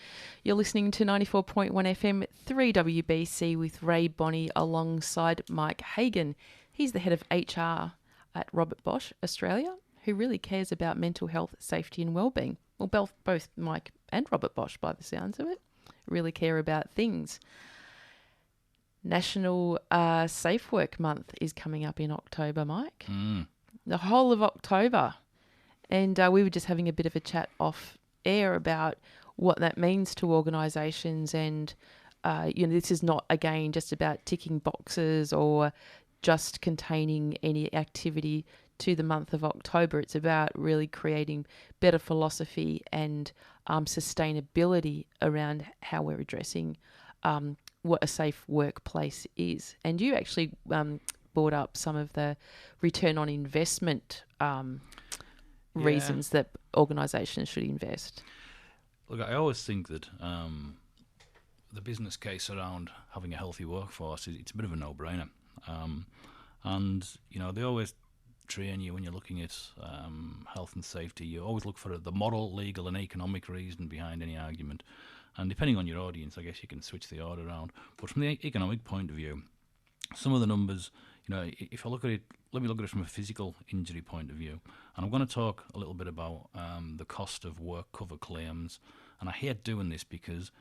you're listening to 94.1 FM 3WBC with Rae Bonney alongside Mike Hagan. He's the head of HR at Bosch Australia, who really cares about mental health, safety and wellbeing. Well, both Mike and Robert Bosch, by the sounds of it, really care about things. National Safe Work Month is coming up in October, Mike. The whole of October. And we were just having a bit of a chat off air about what that means to organisations. And, this is not, again, just about ticking boxes or just containing any activity to the month of October. It's about really creating better philosophy and sustainability around how we're addressing what a safe workplace is. And you actually brought up some of the return on investment reasons that organisations should invest. Look, I always think that the business case around having a healthy workforce, it's a bit of a no-brainer. And, they always train you when you're looking at health and safety. You always look for the moral, legal and economic reason behind any argument. And depending on your audience, I guess you can switch the order around. But from the economic point of view, some of the numbers, if I look at it, let me look at it from a physical injury point of view. And I'm going to talk a little bit about the cost of work cover claims. And I hate doing this because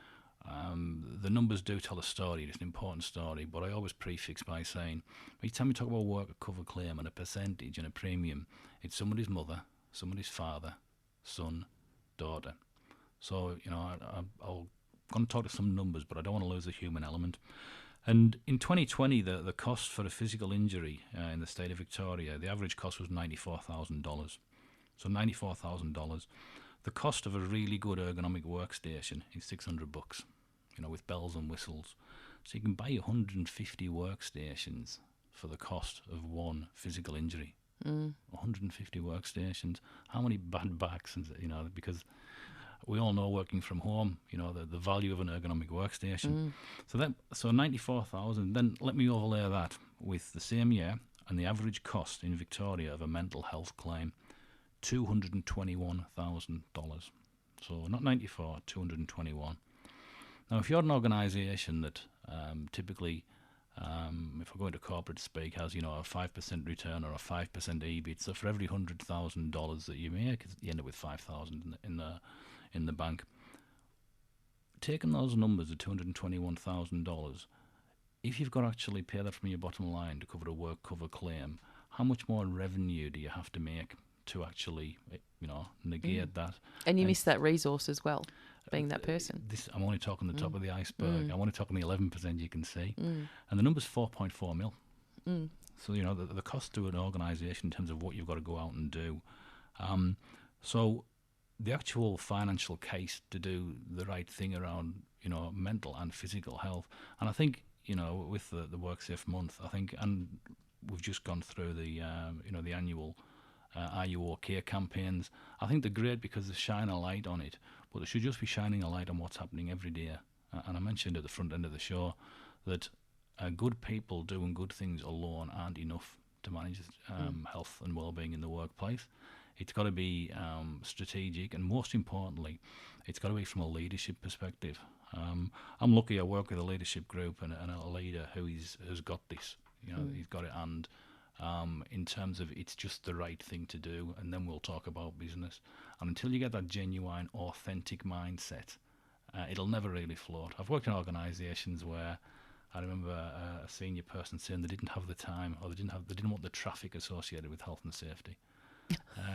the numbers do tell a story. It's an important story. But I always prefix by saying, each time we talk about work cover claim and a percentage and a premium, it's somebody's mother, somebody's father, son, daughter. So, I'll going to talk to some numbers, but I don't want to lose the human element. And in 2020, the cost for a physical injury in the state of Victoria, the average cost was $94,000. So $94,000. The cost of a really good ergonomic workstation is $600, with bells and whistles. So you can buy 150 workstations for the cost of one physical injury. 150 workstations. How many bad backs? Because we all know working from home, the value of an ergonomic workstation. So 94,000. Then let me overlay that with the same year and the average cost in Victoria of a mental health claim, $221,000. So not 94, 221. Now, if you're an organisation that typically, if I go into corporate speak, has a 5% return or a 5% EBIT, so for every $100,000 that you make, you end up with 5,000 in the bank. Taking those numbers of $221,000, if you've got to actually pay that from your bottom line to cover a work cover claim, how much more revenue do you have to make to actually, negate that? And you miss that resource as well, being that person. I'm only talking the top of the iceberg. I'm only talking the 11% you can see. And the number's 4.4 mil. So, the cost to an organisation in terms of what you've got to go out and do. So the actual financial case to do the right thing around, mental and physical health. And I think, with the WorkSafe month, I think, and we've just gone through the, the annual Are You OK campaigns. I think they're great because they shine a light on it, but they should just be shining a light on what's happening every day. And I mentioned at the front end of the show that good people doing good things alone aren't enough to manage health and well-being in the workplace. It's got to be strategic, and most importantly, it's got to be from a leadership perspective. I'm lucky I work with a leadership group and a leader who has got this. He's got it, and in terms of it's just the right thing to do, and then we'll talk about business. And until you get that genuine, authentic mindset, it'll never really float. I've worked in organisations where I remember a senior person saying they didn't have the time, or they didn't want the traffic associated with health and safety.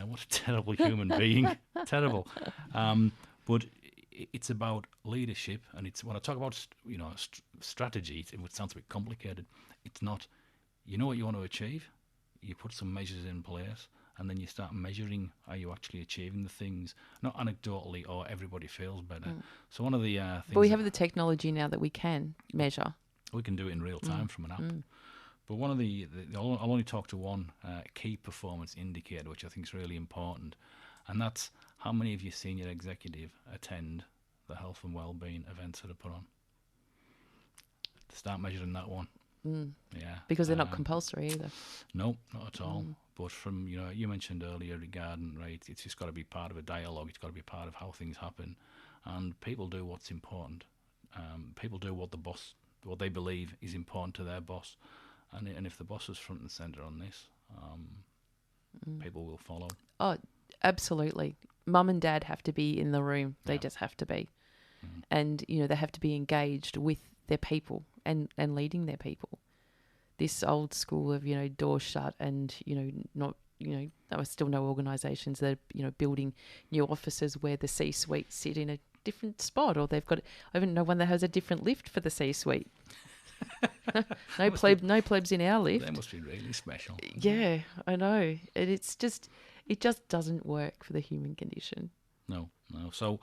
What a terrible human being. Terrible. But it's about leadership, and it's when I talk about strategy, it sounds a bit complicated. It's not. You know what you want to achieve, you put some measures in place, and then you start measuring, are you actually achieving the things, not anecdotally or everybody feels better. So one of the things, but we have the technology now that we can measure. We can do it in real time from an app. But one of I'll only talk to one key performance indicator, which I think is really important, and that's how many of your senior executive attend the health and wellbeing events that are put on. To start measuring that one. Yeah. Because they're not compulsory either. No, not at all. But from, you mentioned earlier regarding, right, it's just got to be part of a dialogue. It's got to be part of how things happen. And people do what's important. People do what they believe is important to their boss. And if the boss is front and centre on this, people will follow. Oh, absolutely. Mum and dad have to be in the room. They just have to be. And, they have to be engaged with their people and leading their people. This old school of, doors shut and, not, there are still no organisations that are, building new offices where the C-suite sit in a different spot, or they've got, I don't know one that has a different lift for the C-suite. No plebs in our lift. They must be really special. Yeah, I know. It just doesn't work for the human condition. No. So,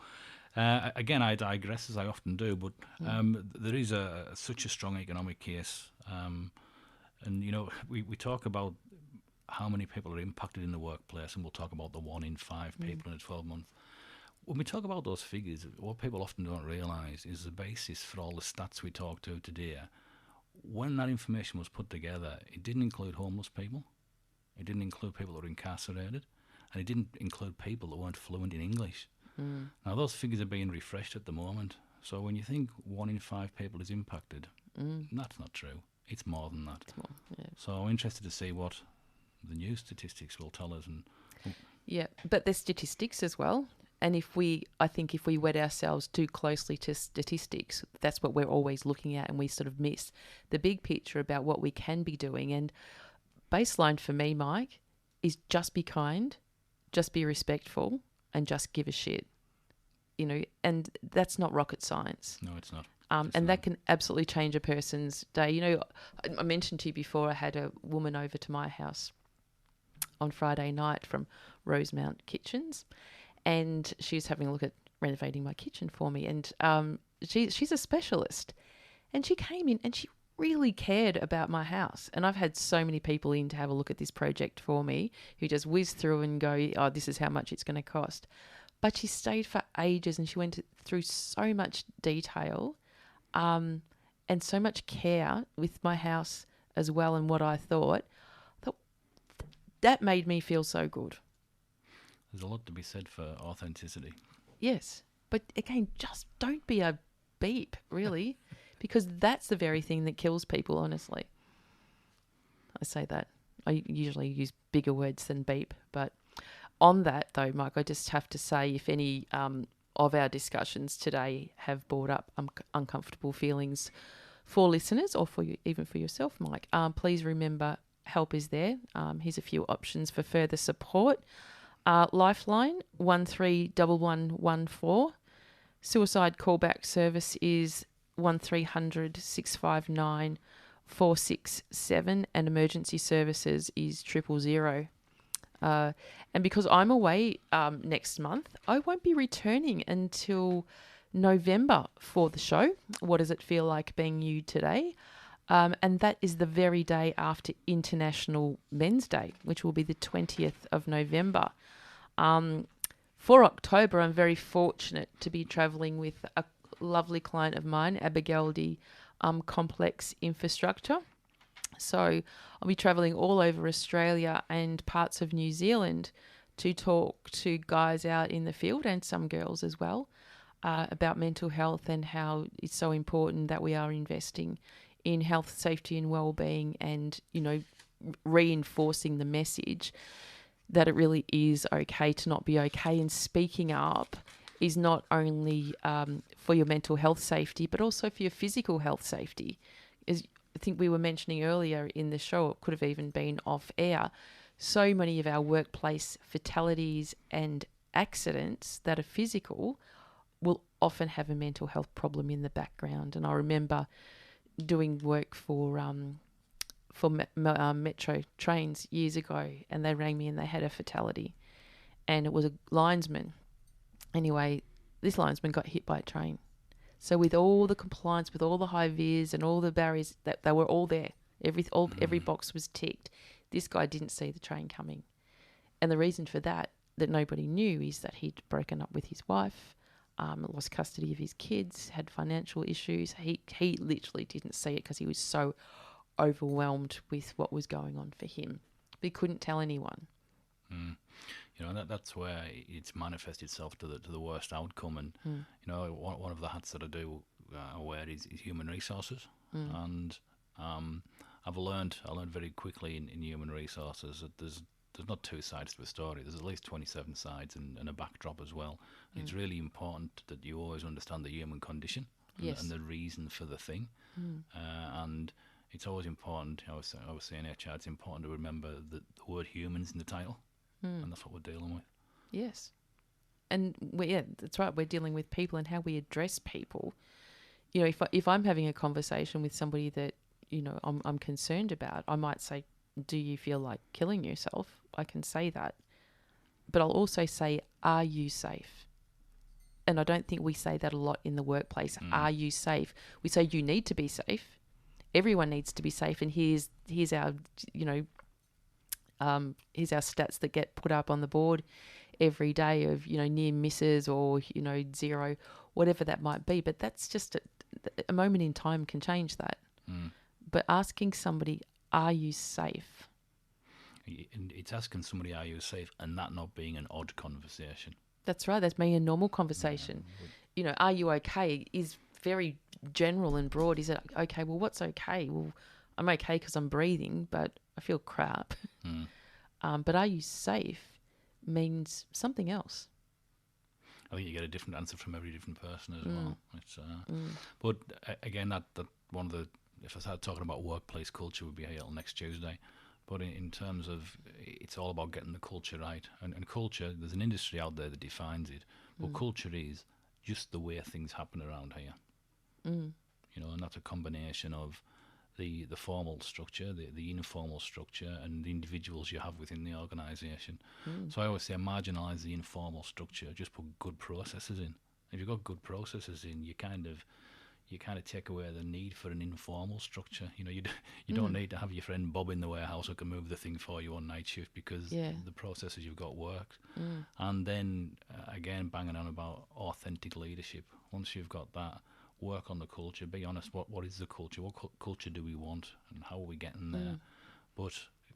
again, I digress as I often do, but there is such a strong economic case. And, we talk about how many people are impacted in the workplace, and we'll talk about the 1 in 5 people in a 12-month. When we talk about those figures, what people often don't realise is the basis for all the stats we talk to today. When that information was put together, it didn't include homeless people, it didn't include people that were incarcerated, and it didn't include people that weren't fluent in English. Now, those figures are being refreshed at the moment. So when you think 1 in 5 people is impacted, that's not true. It's more than that. It's more, yeah. So I'm interested to see what the new statistics will tell us. Yeah, but there's statistics as well. And I think if we wed ourselves too closely to statistics, that's what we're always looking at, and we sort of miss the big picture about what we can be doing. And baseline for me, Mike, is just be kind, just be respectful, and just give a shit. And that's not rocket science. No, it's not. That can absolutely change a person's day. I mentioned to you before, I had a woman over to my house on Friday night from Rosemount Kitchens, and she's having a look at renovating my kitchen for me. And she's a specialist, and she came in and she really cared about my house. And I've had so many people in to have a look at this project for me who just whiz through and go, oh, this is how much it's going to cost. But she stayed for ages, and she went through so much detail and so much care with my house as well, and what I thought that made me feel so good. There's a lot to be said for authenticity. Yes, but again, just don't be a beep, really, because that's the very thing that kills people, honestly. I say that. I usually use bigger words than beep, but on that though, Mike, I just have to say, if any of our discussions today have brought up uncomfortable feelings for listeners, or even for yourself, Mike, please remember help is there. Here's a few options for further support. Lifeline 131114. Suicide callback service is 1300 659 467, and emergency services is 000. And because I'm away next month, I won't be returning until November for the show. What does it feel like being you today? And that is the very day after International Men's Day, which will be the 20th of November. For October, I'm very fortunate to be travelling with a lovely client of mine, Abigail D. Complex Infrastructure. So I'll be travelling all over Australia and parts of New Zealand to talk to guys out in the field, and some girls as well, about mental health and how it's so important that we are investing in health, safety and well-being, and, reinforcing the message that it really is okay to not be okay, and speaking up is not only for your mental health safety, but also for your physical health safety. As I think we were mentioning earlier in the show, it could have even been off air, so many of our workplace fatalities and accidents that are physical will often have a mental health problem in the background. And I remember doing work for Metro trains years ago, and they rang me and they had a fatality, and it was a linesman. Anyway, this linesman got hit by a train. So with all the compliance, with all the high vis and all the barriers, that they were all there. Every box was ticked. This guy didn't see the train coming. And the reason for that nobody knew is that he'd broken up with his wife, lost custody of his kids, had financial issues. He literally didn't see it because he was so overwhelmed with what was going on for him. But he couldn't tell anyone. You know, that's where it's manifested itself to the worst outcome. And you know, one of the hats that I do wear is human resources. And I learned very quickly in human resources that there's not two sides to a story. There's at least 27 sides and a backdrop as well. And it's really important that you always understand the human condition and the reason for the thing. And it's always important, you know, I was saying HR, it's important to remember that the word human's in the title. And that's what we're dealing with. Yes. And that's right. We're dealing with people and how we address people. You know, if I'm having a conversation with somebody that, you know, I'm concerned about, I might say, do you feel like killing yourself? I can say that. But I'll also say, are you safe? And I don't think we say that a lot in the workplace. Are you safe? We say you need to be safe. Everyone needs to be safe. And here's our, you know, here's our stats that get put up on the board every day of, you know, near misses or, you know, zero, whatever that might be. But that's just a moment in time can change that. But asking somebody, are you safe? It's asking somebody, are you safe, and that not being an odd conversation. That's right. That's being a normal conversation. You know, are you okay is very general and broad. Is it okay? Well, what's okay? Well, I'm okay because I'm breathing, but I feel crap. But are you safe means something else. I think you get a different answer from every different person as well. It's, but again, that one of the, if I started talking about workplace culture, would be here next Tuesday. But in terms of, it's all about getting the culture right. And culture, there's an industry out there that defines it. But culture is just the way things happen around here. You know, and that's a combination of the formal structure, the informal structure, and the individuals you have within the organisation. So I always say marginalise the informal structure, just put good processes in. If you've got good processes in, you kind of take away the need for an informal structure. You know, you don't need to have your friend Bob in the warehouse who can move the thing for you on night shift because the processes you've got work. And then, again, banging on about authentic leadership. Once you've got that, work on the culture, be honest, what is the culture? What culture do we want and how are we getting there? But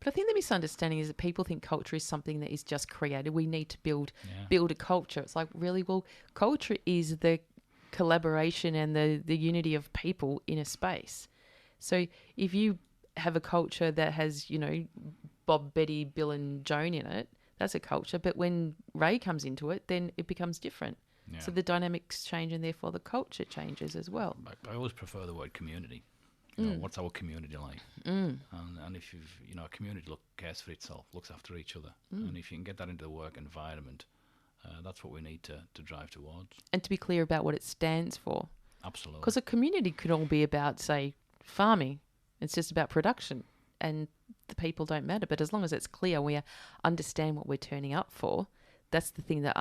I think the misunderstanding is that people think culture is something that is just created. We need to build a culture. It's like, really, well, culture is the collaboration and the unity of people in a space. So if you have a culture that has, you know, Bob, Betty, Bill and Joan in it, that's a culture. But when Rae comes into it, then it becomes different. So the dynamics change and therefore the culture changes as well. I always prefer the word community. You know, what's our community like? And if you've, you know, a community cares for itself, looks after each other. And if you can get that into the work environment, that's what we need to drive towards. And to be clear about what it stands for. Absolutely. Because a community could all be about, say, farming. It's just about production and the people don't matter. But as long as it's clear, we understand what we're turning up for. That's the thing that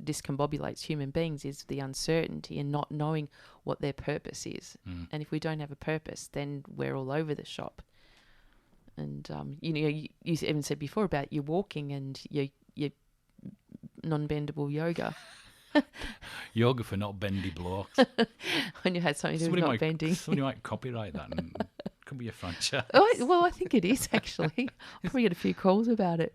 discombobulates human beings is the uncertainty and not knowing what their purpose is. And if we don't have a purpose, then we're all over the shop. And, you know, you even said before about your walking and your non-bendable yoga. Yoga for not bendy blocks. When you had something to do with not bending. Somebody might copyright that and it could be a franchise. Well, I think it is actually. I'll probably get a few calls about it.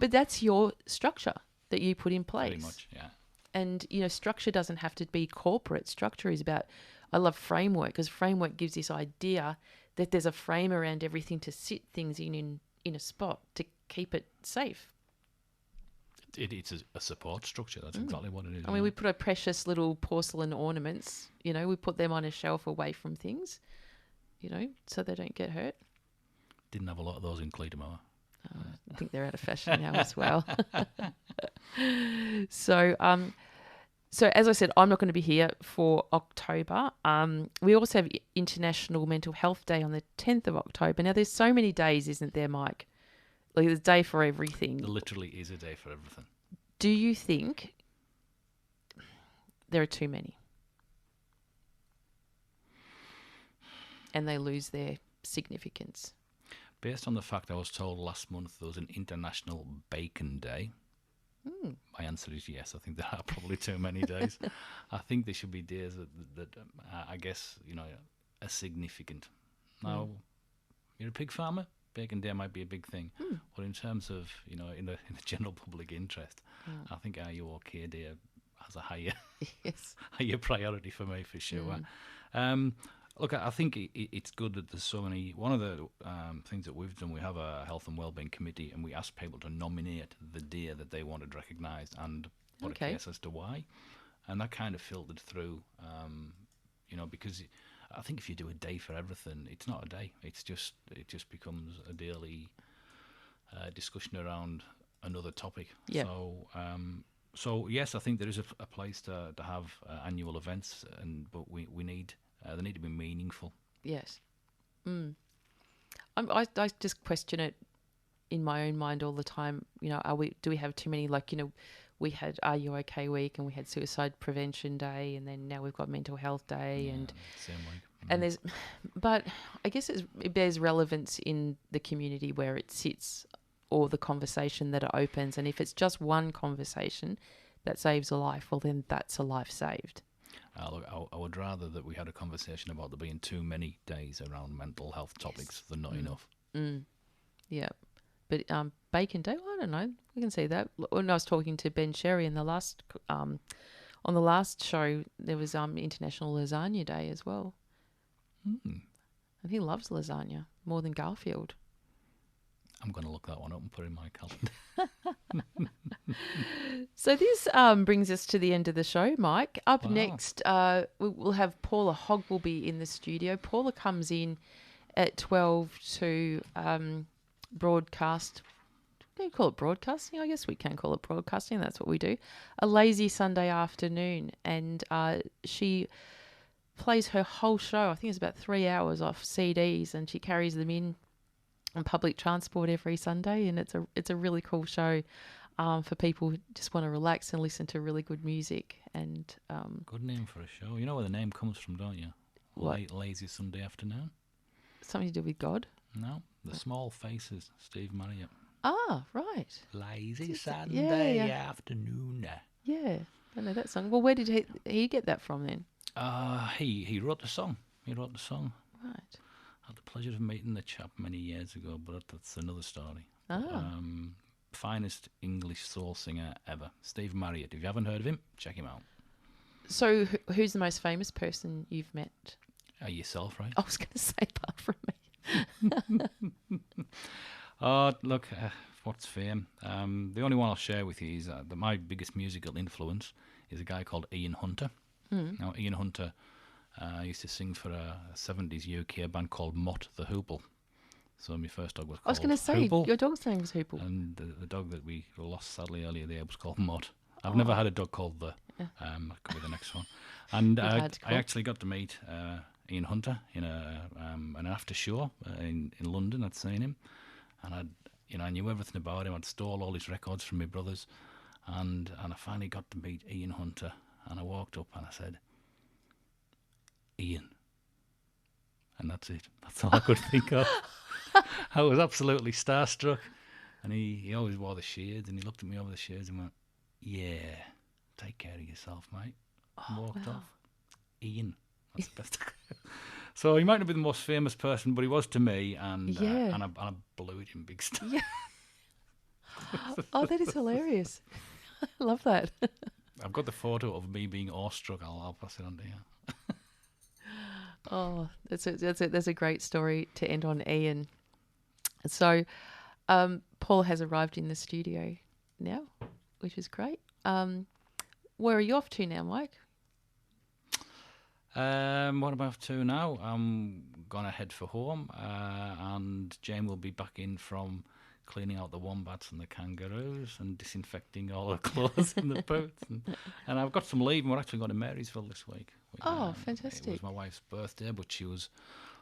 But that's your structure that you put in place. Pretty much, yeah. And, you know, structure doesn't have to be corporate. Structure is about, I love framework because framework gives this idea that there's a frame around everything to sit things in a spot to keep it safe. It's a support structure. That's exactly what it is. I mean, we put our precious little porcelain ornaments, you know, we put them on a shelf away from things, you know, so they don't get hurt. Didn't have a lot of those in Cleedamore. I think they're out of fashion now as well. So So as I said, I'm not going to be here for October. We also have International Mental Health Day on the 10th of October. Now, there's so many days, isn't there, Mike? Like, there's a day for everything. There literally is a day for everything. Do you think there are too many? And they lose their significance? Based on the fact I was told last month there was an International Bacon Day, my answer is yes. I think there are probably too many days. I think there should be days that I guess, are significant. Now, you're a pig farmer, Bacon Day might be a big thing. But in terms of, in the general public interest, I think Are You OK Day has a higher, higher priority for me, for sure. Look, I think it's good that there's so many. One of the things that we've done, we have a health and wellbeing committee, and we ask people to nominate the day that they wanted recognised and put a case as to why. And that kind of filtered through, because I think if you do a day for everything, it's not a day. It just becomes a daily discussion around another topic. Yeah. So yes, I think there is a place to have annual events, but we need. They need to be meaningful. Yes. I just question it in my own mind all the time. Do we have too many? We had Are You OK Week, and we had Suicide Prevention Day, and then now we've got Mental Health Day, and same week. And but I guess it bears relevance in the community where it sits, or the conversation that it opens. And if it's just one conversation that saves a life, well, then that's a life saved. Look, I would rather that we had a conversation about there being too many days around mental health topics than not enough. Yeah. But Bacon Day, well, I don't know. We can see that. When I was talking to Ben Sherry in the last, on the last show, there was International Lasagna Day as well. And he loves lasagna more than Garfield. I'm going to look that one up and put it in my calendar. So this brings us to the end of the show, Mike. Up next, we'll have Paula Hogg will be in the studio. Paula comes in at 12 to broadcast. Can you call it broadcasting? I guess we can call it broadcasting. That's what we do. A lazy Sunday afternoon. And she plays her whole show. I think it's about 3 hours off CDs, and she carries them in on public transport every Sunday, and it's a really cool show for people who just want to relax and listen to really good music. And good name for a show. You know where the name comes from, don't you? What? Lazy Sunday Afternoon. Something to do with God? No, the Small Faces, Steve Marriott. Ah, right. Lazy Sunday Afternoon. Yeah, I know that song. Well, where did he get that from then? He wrote the song. Right. I had the pleasure of meeting the chap many years ago, but that's another story. Finest English soul singer ever, Steve Marriott. If you haven't heard of him, check him out. So who's the most famous person you've met? Yourself, right? I was going to say apart from me. Look, what's fame? The only one I'll share with you is that my biggest musical influence is a guy called Ian Hunter. Now, Ian Hunter used to sing for a 70s UK band called Mott the Hoople. So my first dog was called I was going to say, Hoople, your dog's name was Hoople. and the dog that we lost sadly earlier there was called Mott. I've never had a dog called The. That could be the next one. And I actually got to meet Ian Hunter in an after show in London. I'd seen him, and I knew everything about him. I'd stole all his records from my brothers, and I finally got to meet Ian Hunter. And I walked up and I said, Ian. And that's it. That's all I could think of. I was absolutely starstruck. And he always wore the shades, and he looked at me over the shades and went, yeah, take care of yourself, mate. And walked off. Ian. That's the best. So he might not be the most famous person, but he was to me, and I blew it in big style. Yeah. Oh, that is hilarious. I love that. I've got the photo of me being awestruck. I'll pass it on to you. Oh, that's a great story to end on, Ian. So, Paul has arrived in the studio now, which is great. Where are you off to now, Mike? What am I off to now? I'm gonna head for home, and Jane will be back in from cleaning out the wombats and the kangaroos and disinfecting all the clothes in the boots. And I've got some leave, and we're actually going to Marysville this week. Fantastic. It was my wife's birthday, but she was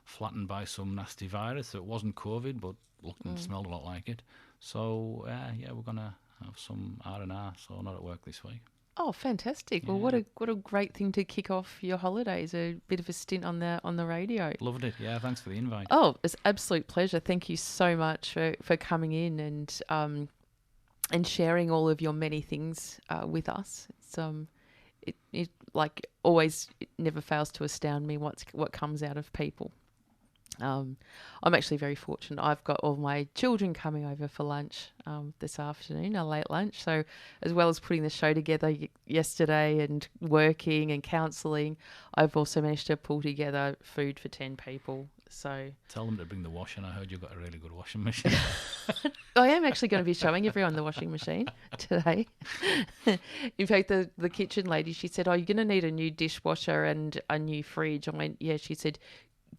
flattened by some nasty virus. So it wasn't COVID, but looked and smelled a lot like it. So, we're going to have some R&R, so not at work this week. Oh, fantastic! Yeah. Well, what a great thing to kick off your holidays. A bit of a stint on the radio. Loved it. Yeah, thanks for the invite. Oh, it's an absolute pleasure. Thank you so much for coming in and sharing all of your many things with us. It's it like always, it never fails to astound me what comes out of people. I'm actually very fortunate. I've got all my children coming over for lunch this afternoon, a late lunch. So as well as putting the show together yesterday and working and counselling, I've also managed to pull together food for 10 people. So tell them to bring the washing. I heard you've got a really good washing machine. I am actually going to be showing everyone the washing machine today. In fact, the kitchen lady, she said, "Oh, you're going to need a new dishwasher and a new fridge." I went, "Yeah." She said,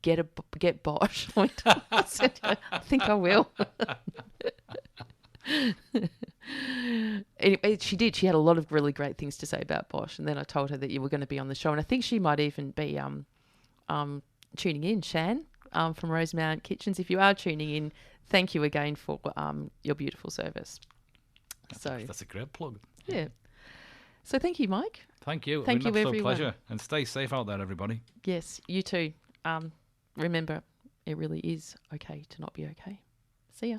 Get Bosch. I said, I think I will. Anyway, she did. She had a lot of really great things to say about Bosch, and then I told her that you were going to be on the show, and I think she might even be tuning in. Shan from Rosemount Kitchens. If you are tuning in, thank you again for your beautiful service. That's a great plug. Yeah. So thank you, Mike. Thank you. Thank you, absolute everyone. Pleasure, and stay safe out there, everybody. Yes, you too. Remember, it really is okay to not be okay. See ya.